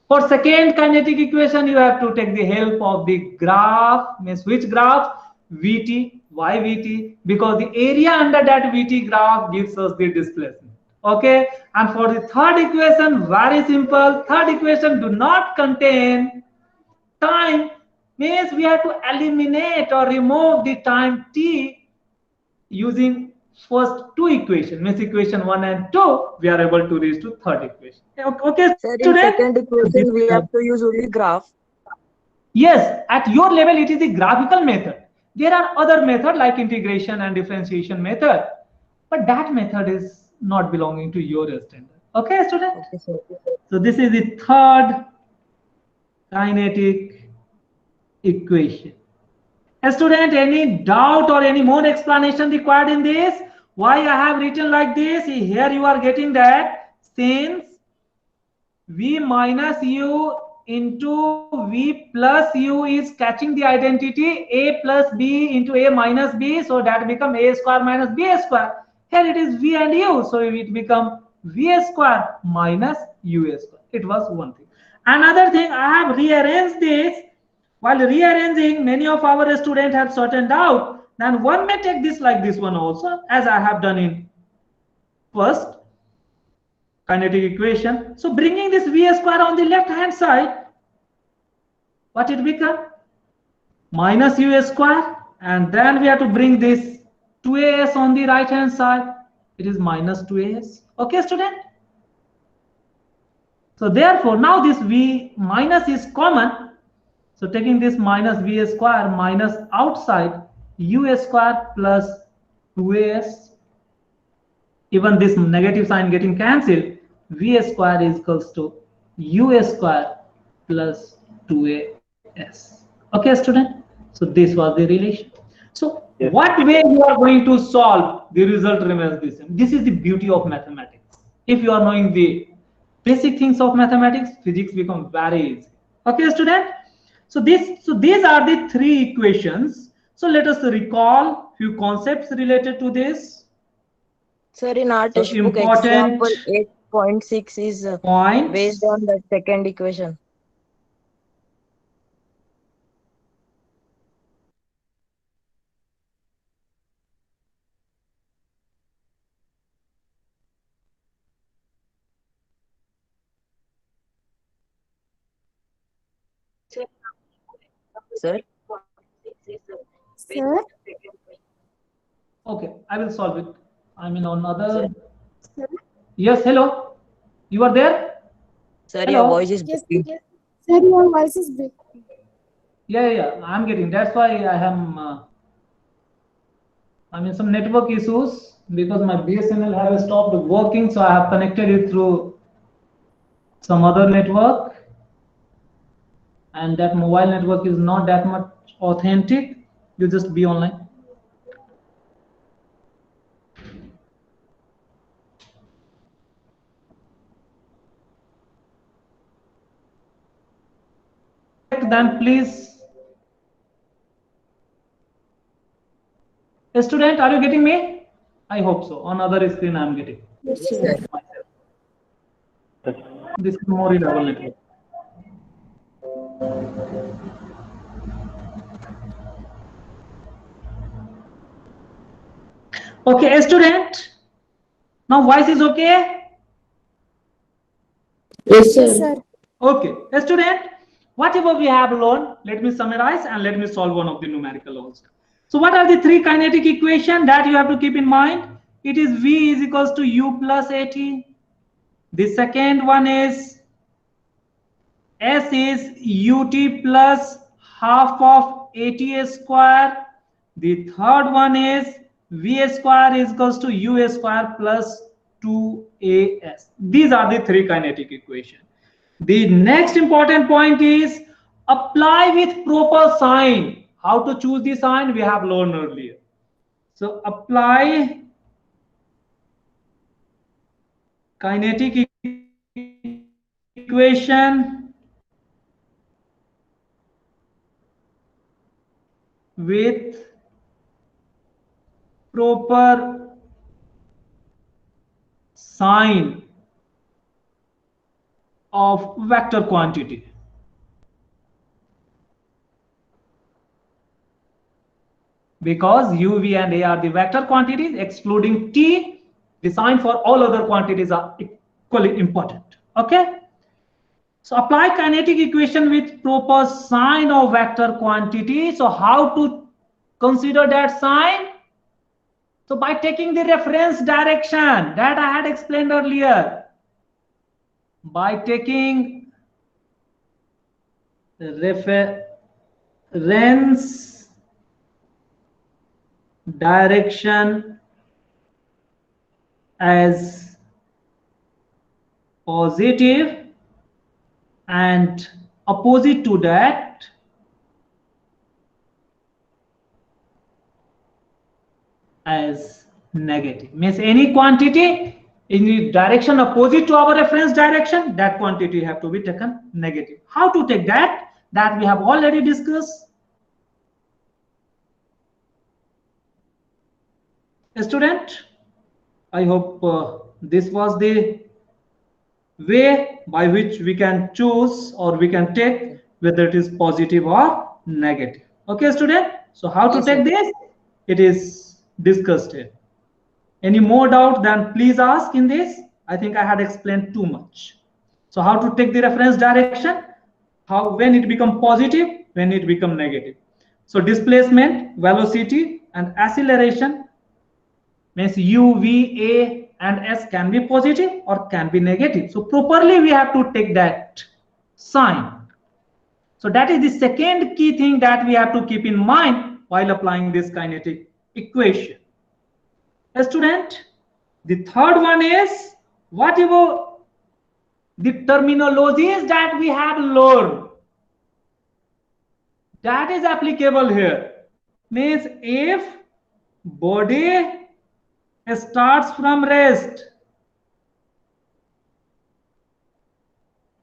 For second kinetic equation, you have to take the help of the graph. Means which graph? Vt. Why Vt? Because the area under that Vt graph gives us the displacement. Okay. And for the third equation, very simple. Third equation do not contain time. Means we have to eliminate or remove the time t using first two equations. Means equation 1 and 2, we are able to reach to third equation. Okay, sir, in second equation we have to use only graph. Yes, at your level it is the graphical method. There are other methods like integration and differentiation method, but that method is not belonging to your standard. Okay, student? Okay, sir. So this is the third kinetic equation. A student, any doubt or any more explanation required in this? Why I have written like this? Here you are getting that since v minus u into v plus u is catching the identity a plus b into a minus b, so that become a square minus b square. Here it is v and u, so it become v square minus u square. It was one thing. Another thing, I have rearranged this. While rearranging, many of our students have certain doubt. then one may take this like this one also, as I have done in first kinetic equation. So bringing this v square on the left hand side, what it become? Minus u square, and then we have to bring this 2as on the right hand side. It is minus 2as. Okay, student? So therefore, now this v minus is common. So taking this minus v square minus outside u square plus 2as. Even this negative sign getting cancelled, v square is equals to u square plus 2as. Okay, student? So this was the relation. So Yes. what way you are going to solve, the result remains the same. This is the beauty of mathematics. If you are knowing the basic things of mathematics, physics become very easy. Okay, student? So these are the three equations. So let us recall few concepts related to this. Sir, in our So textbook, important example 8.6 is points. based on the second equation. Sir? Sir? Okay, I will solve it. I mean on other. Sir? Yes, hello. You are there? Sir, Hello? your voice is Yes, breaking. yes. Sir, your voice is breaking. Yeah. I'm getting. That's why I am. I mean some network issues because my BSNL have stopped working, so I have connected it through some other network, and that mobile network is not that much authentic. You just be online. Then please, student, are you getting me? I hope so. On other screen, I am getting. Yes, sir. This is more reliable network. Okay, student. Now voice is okay? Yes, Yes, sir. sir. Okay, student, whatever we have learned, let me summarize and let me solve one of the numerical also. So what are the three kinetic equations that you have to keep in mind? It is V is equals to U plus AT. The second one is S is UT plus half of AT square. The third one is V square is equals to U square plus 2AS. These are the three kinetic equations. The next important point is apply with proper sign. How to choose the sign we have learned earlier. So apply kinetic equation with proper sign of vector quantity. Because u, v, and a are the vector quantities, excluding t, the sign for all other quantities are equally important. Okay? So apply kinetic equation with proper sign of vector quantity. So how to consider that sign? So by taking the reference direction that I had explained earlier, by taking reference direction as positive and opposite to that as negative, means any quantity in the direction opposite to our reference direction, that quantity have to be taken negative. How to take that we have already discussed. Student, I hope this was the way by which we can choose or we can take whether it is positive or negative. Okay, student? So how to Yes, take sir. this? it is discussed here. Any more doubt, then please ask in this. I think I had explained too much. So how to take the reference direction, how when it become positive, when it become negative. So displacement, velocity and acceleration means u, v, a and s can be positive or can be negative. So properly we have to take that sign. So that is the second key thing that we have to keep in mind while applying this kinetic equation. Student, the third one is whatever the terminologies that we have learned, that is applicable here. Means if body starts from rest,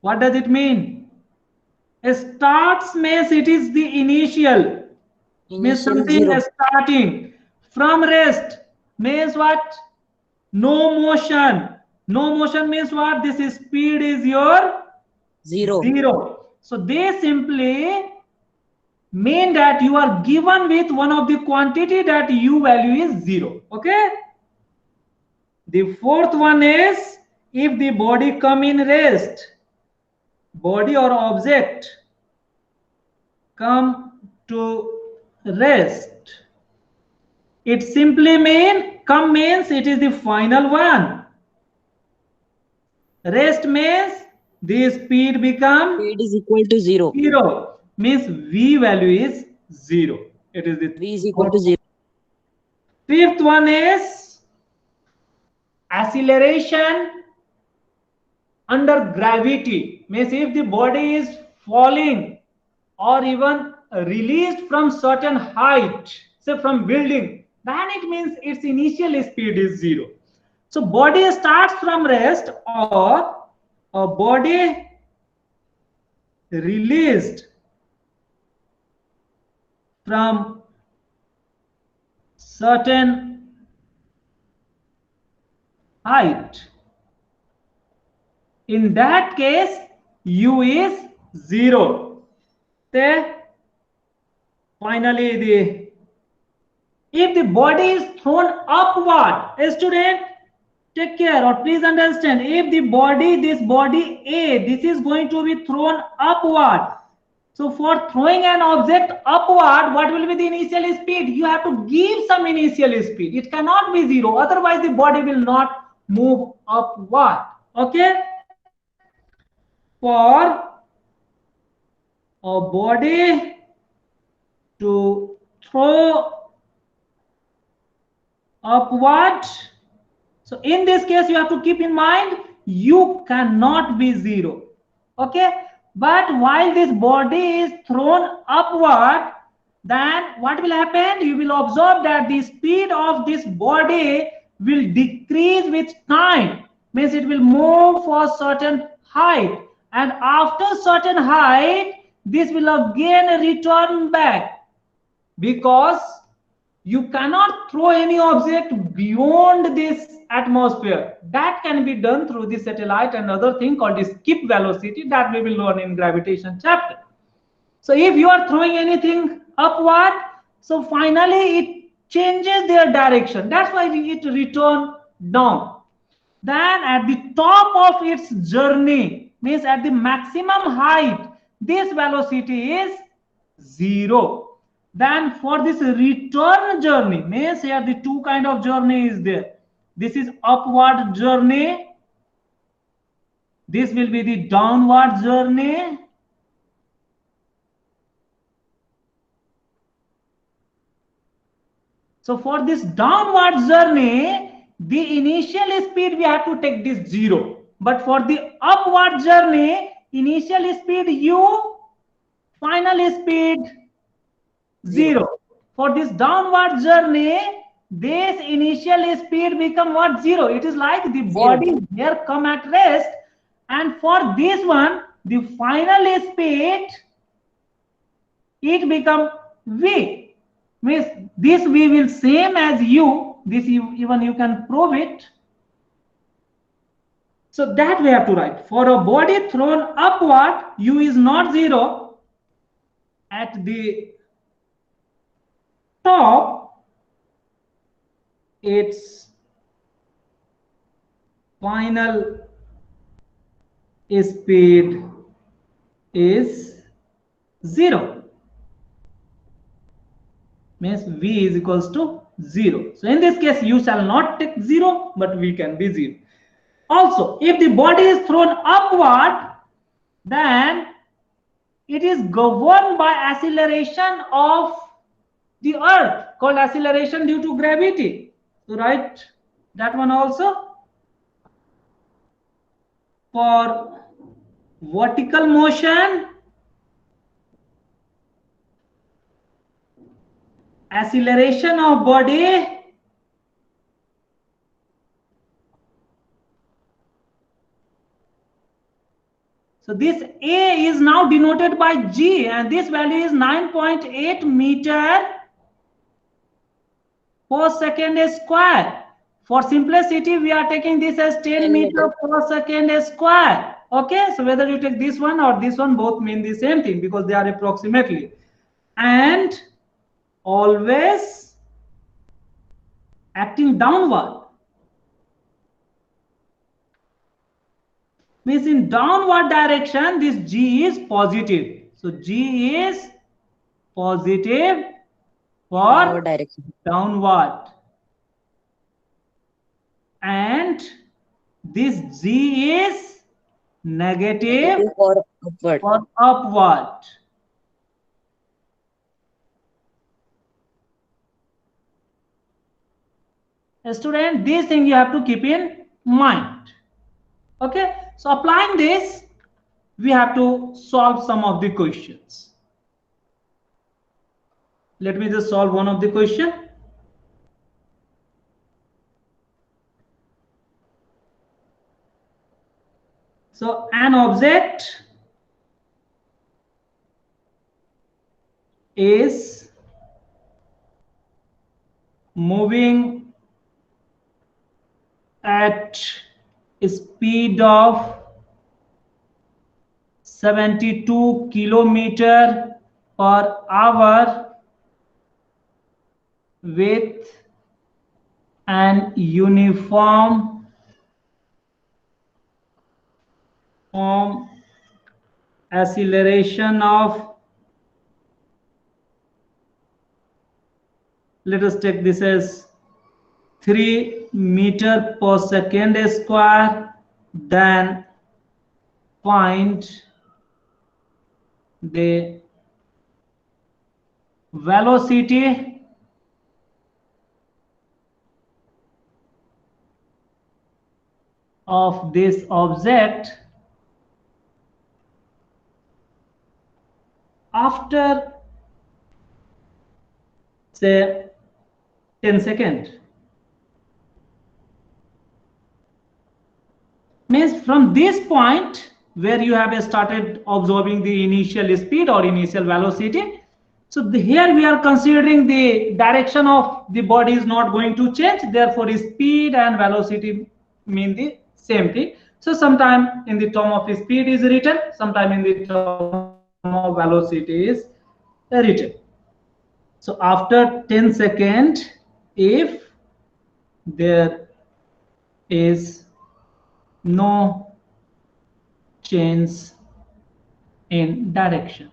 what does it mean? Starts means it is the initial, means Initial something zero. starting. From rest means what? No motion. No motion means what? This speed is your Zero. zero. So they simply mean that you are given with one of the quantity that u value is zero. Okay. The fourth one is if the body come in rest, body or object come to rest, it simply come means it is the final one. Rest means the speed become Speed is equal to zero. zero, means v value is zero. It is the V is equal to zero. fifth one is acceleration under gravity, means if the body is falling or even released from certain height, say from building, then it means its initial speed is zero. So body starts from rest or a body released from certain height. In that case, u is zero. Say, finally, if the body is thrown upward, a student, take care or please understand, if the body, this body A, this is going to be thrown upward. So for throwing an object upward, what will be the initial speed? You have to give some initial speed. It cannot be zero, otherwise the body will not move upward. Okay? For a body to throw upward, so in this case you have to keep in mind u cannot be zero. Okay, but while this body is thrown upward, then what will happen? You will observe that the speed of this body will decrease with time, means it will move for certain height, and after certain height this will again return back, because you cannot throw any object beyond this atmosphere. That can be done through the satellite and other thing called the skip velocity that we will learn in gravitation chapter. So if you are throwing anything upward, so finally it changes their direction. That's why it return down. Then at the top of its journey, means at the maximum height, this velocity is zero. Then for this return journey, means here the two kind of journey is there. This is upward journey. This will be the downward journey. So for this downward journey, the initial speed we have to take this zero. But for the upward journey, initial speed u, final speed zero. For this downward journey, this initial speed become what? Zero. It is like the body here come at rest, and for this one, the final speed, it become v. Means this v will same as u. This even you can prove it. So that we have to write. For a body thrown upward, u is not zero. At the top, its final speed is 0. Means v is equals to 0. So in this case, u shall not take 0, but v can be 0. Also, if the body is thrown upward, then it is governed by acceleration of the earth, called acceleration due to gravity. So write that one also. For vertical motion, acceleration of body so this A is now denoted by G, and this value is 9.8 meter per second square. For simplicity, we are taking this as 10 meter per second square. Okay, so whether you take this one or this one, both mean the same thing because they are approximately. And always acting downward. Means in downward direction, this G is positive. So G is positive for direction. downward. And this G is negative Or upward. for upward. Student, this thing you have to keep in mind. Okay, so applying this, we have to solve some of the questions. Let me just solve one of the question. So an object is moving at a speed of 72 kilometer per hour with an uniform acceleration of, let us take this as 3 meter per second square, then find the velocity of this object after, say, 10 seconds. Means from this point where you have started observing the initial speed or initial velocity, so here we are considering the direction of the body is not going to change, therefore speed and velocity mean the same thing. So sometime in the term of speed is written, sometime in the term of velocity is written. So after 10 seconds, if there is no change in direction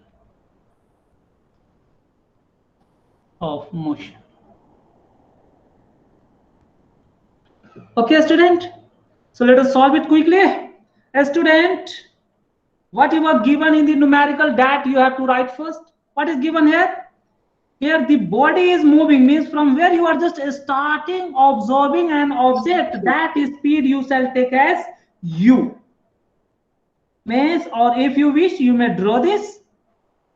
of motion. Okay, student. So let us solve it quickly. A student, what you were given in the numerical, that you have to write first. What is given here? Here the body is moving, means from where you are just starting observing an object, that speed you shall take as u. Means, or if you wish, you may draw this.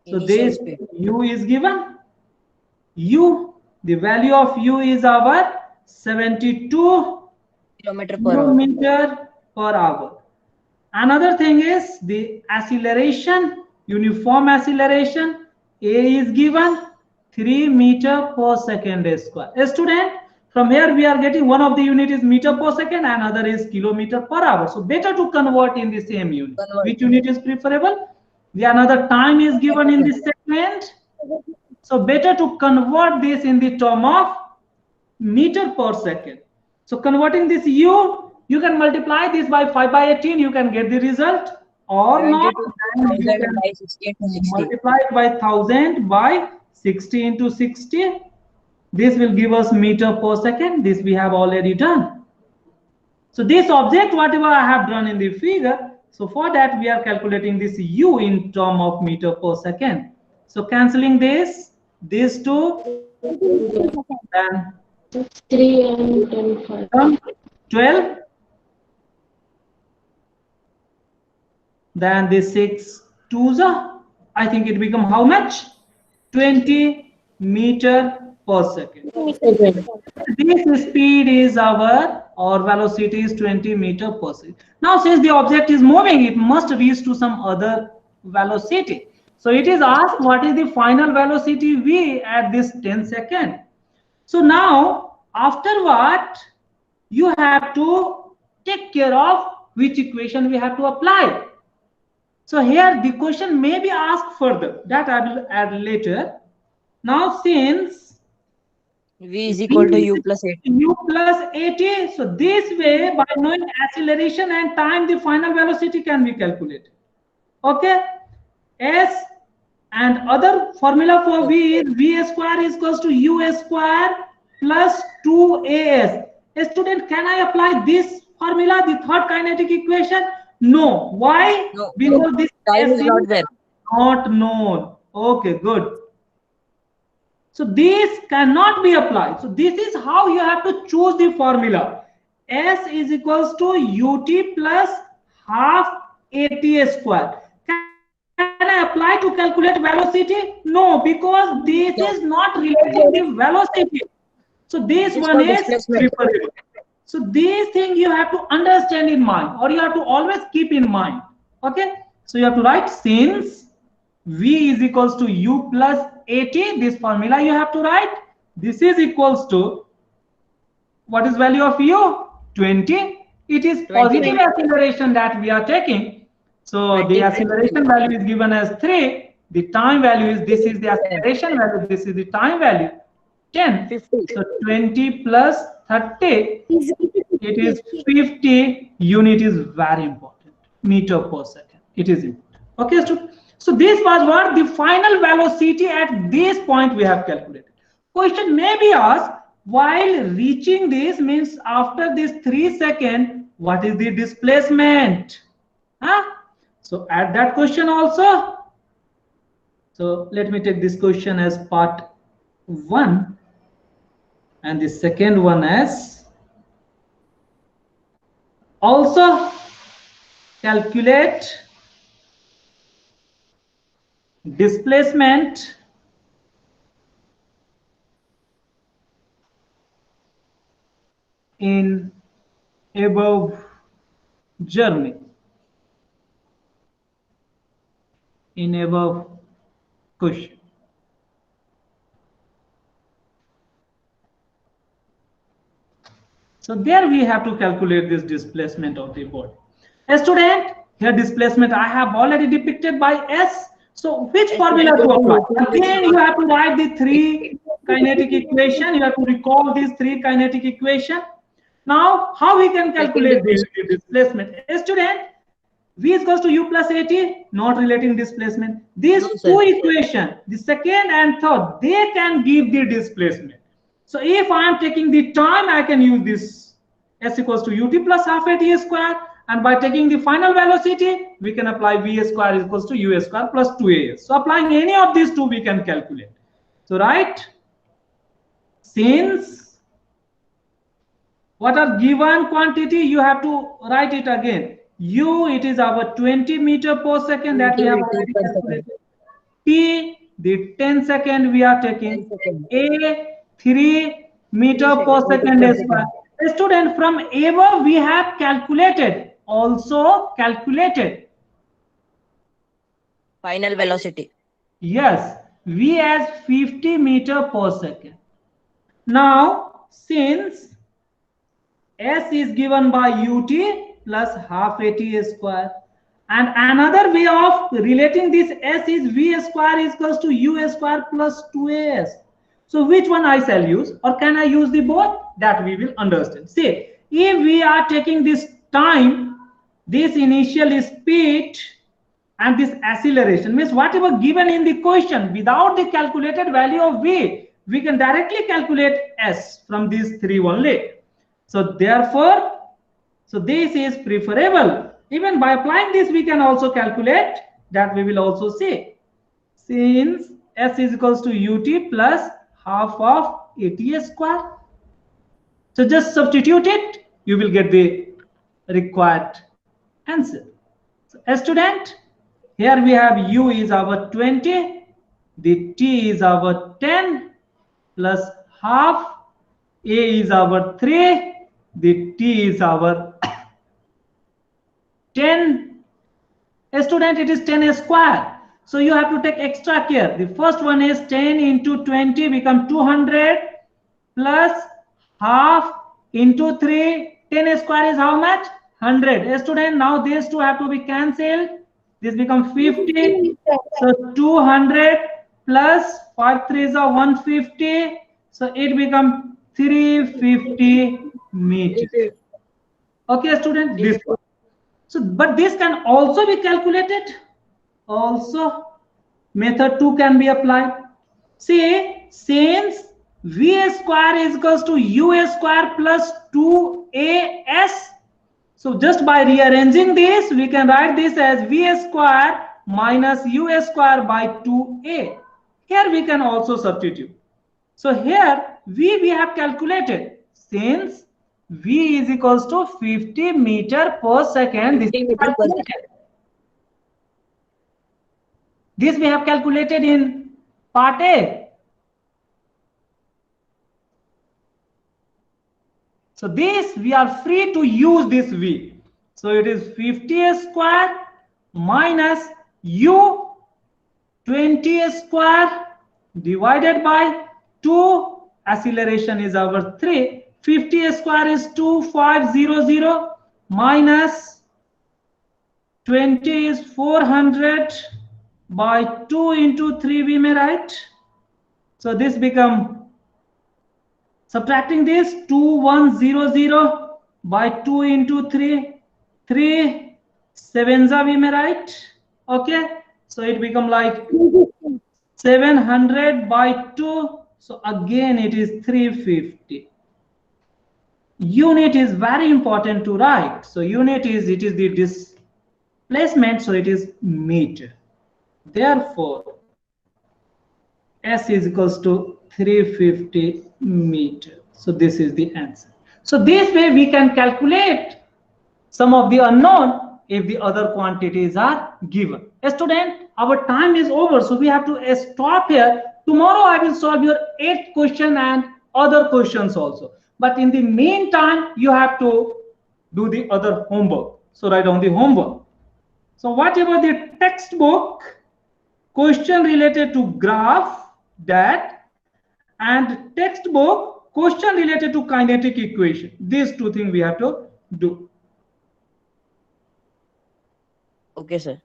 So this u is given. U, the value of u is our 72 kilometer per hour. Another thing is the acceleration, uniform acceleration. A is given 3 meter per second square. A student, from here we are getting one of the unit is meter per second, another is kilometer per hour. So better to convert in the same unit. Which unit is preferable? The another time is given in this segment. So better to convert this in the term of meter per second. So converting this u, you can multiply this by 5/18, you can get the result, or not, and you 1000 can by 60 into 60. multiply it by 1000 by 60 into 60. This will give us meter per second. This we have already done. So this object, whatever I have done in the figure, so for that we are calculating this u in term of meter per second. So cancelling this, these two, then 3 and 10, 5. 12, then this 6 twos, I think it become how much? 20 meter per second. This speed is our, or velocity is 20 meter per second. Now since the object is moving, it must reach to some other velocity. So it is asked what is the final velocity v at this 10 second. So now afterward you have to take care of which equation we have to apply. So here the question may be asked further, that I will add later. Now since V is equal to u plus 8. u plus 80, so this way by knowing acceleration and time, the final velocity can be calculated. Okay, s and other formula for v is v square is equals to u square plus 2as. A student, can I apply this formula, the third kinetic equation? No. Why? No. Because this Time s is not there. not known. Okay, good. So this cannot be applied. So this is how you have to choose the formula. S is equals to ut plus half at square. Can I apply to calculate velocity? No, because this is not related to velocity. So this It's one called is displacement. preferable. So this thing you have to understand in mind, or you have to always keep in mind. Okay, so you have to write since v is equals to u plus 80, this formula you have to write. This is equals to, what is value of u? 20. It is 20. positive acceleration that we are taking. So the 20. acceleration value is given as 3. The time value is, this is the acceleration value, this is the time value, 10. 50. So 20 plus 30, it is 50 unit is very important. Meter per second. It is important. Okay, students. So this was what the final velocity at this point we have calculated. Question may be asked, while reaching this, means after this 3 seconds, what is the displacement? Huh? So add that question also. So let me take this question as part 1 and the second one as also calculate displacement in above journey, in above question. So there we have to calculate this displacement of the body. A student, here displacement I have already depicted by S. So which formula to apply? Again, you have to write the 3 kinetic equation. You have to recall these 3 kinetic equation. Now, how we can calculate the displacement? A student, v is equals to u plus 80, not relating displacement. These two equations, the second and third, they can give the displacement. So if I am taking the time, I can use this s equals to ut plus half at square, and by taking the final velocity, we can apply v square is equals to u square plus 2as. So applying any of these two, we can calculate. So right, since what are given quantity, you have to write it again. U, it is our 20 meter per second that we have already calculated. T, the 10 second we are taking. A, 3 meter per second as well. A student, from above we have calculated, also calculated. Final velocity. Yes, V as 50 meter per second. Now, since S is given by ut plus half at square, and another way of relating this S is v square is equals to u square plus 2as. So which one I shall use, or can I use the both? That we will understand. See, if we are taking this time, this initial speed and this acceleration, means whatever given in the question without the calculated value of v, we can directly calculate s from these three only. So therefore, so this is preferable. Even by applying this, we can also calculate, that we will also see. Since s is equals to ut plus half of at square. So just substitute it, you will get the required answer. So a student, here we have u is our 20, the t is our 10 plus half, a is our 3, the t is our 10. A student, it is 10 square. So you have to take extra care. The first one is 10 into 20 become 200 plus half into 3. 10 square is how much? 100. A student, now these two have to be cancelled. This becomes 50. So 200 plus 5 3s are 150. So it becomes 350 meters. Okay, student. This one. So, but this can also be calculated. Also, method 2 can be applied. See, since v square is equals to u square plus 2as. So just by rearranging this, we can write this as v square minus u square by 2a. Here we can also substitute. So here we have calculated, since v is equals to 50 meter per second. 50 meter per second. This we have calculated in part A. So this we are free to use this v. So it is 50 square minus u 20 square divided by 2. Acceleration is our 3. 50 square is 2500 minus 20 is 400 by 2 into 3 we may write. So this become, subtracting this, 2100 by 2 into 3, 3 7s we may write. Okay, so it become like 700 by 2. So again it is 350. Unit is very important to write. So unit is, it is the displacement, so it is meter. Therefore s is equals to 350 meter. So this is the answer. So this way we can calculate some of the unknown if the other quantities are given. Student, our time is over, so we have to stop here. Tomorrow I will solve your 8th question and other questions also. But in the meantime, you have to do the other homework. So write down the homework. So whatever the textbook question related to graph, that, and textbook question related to kinetic equation, these two things we have to do. Okay, sir.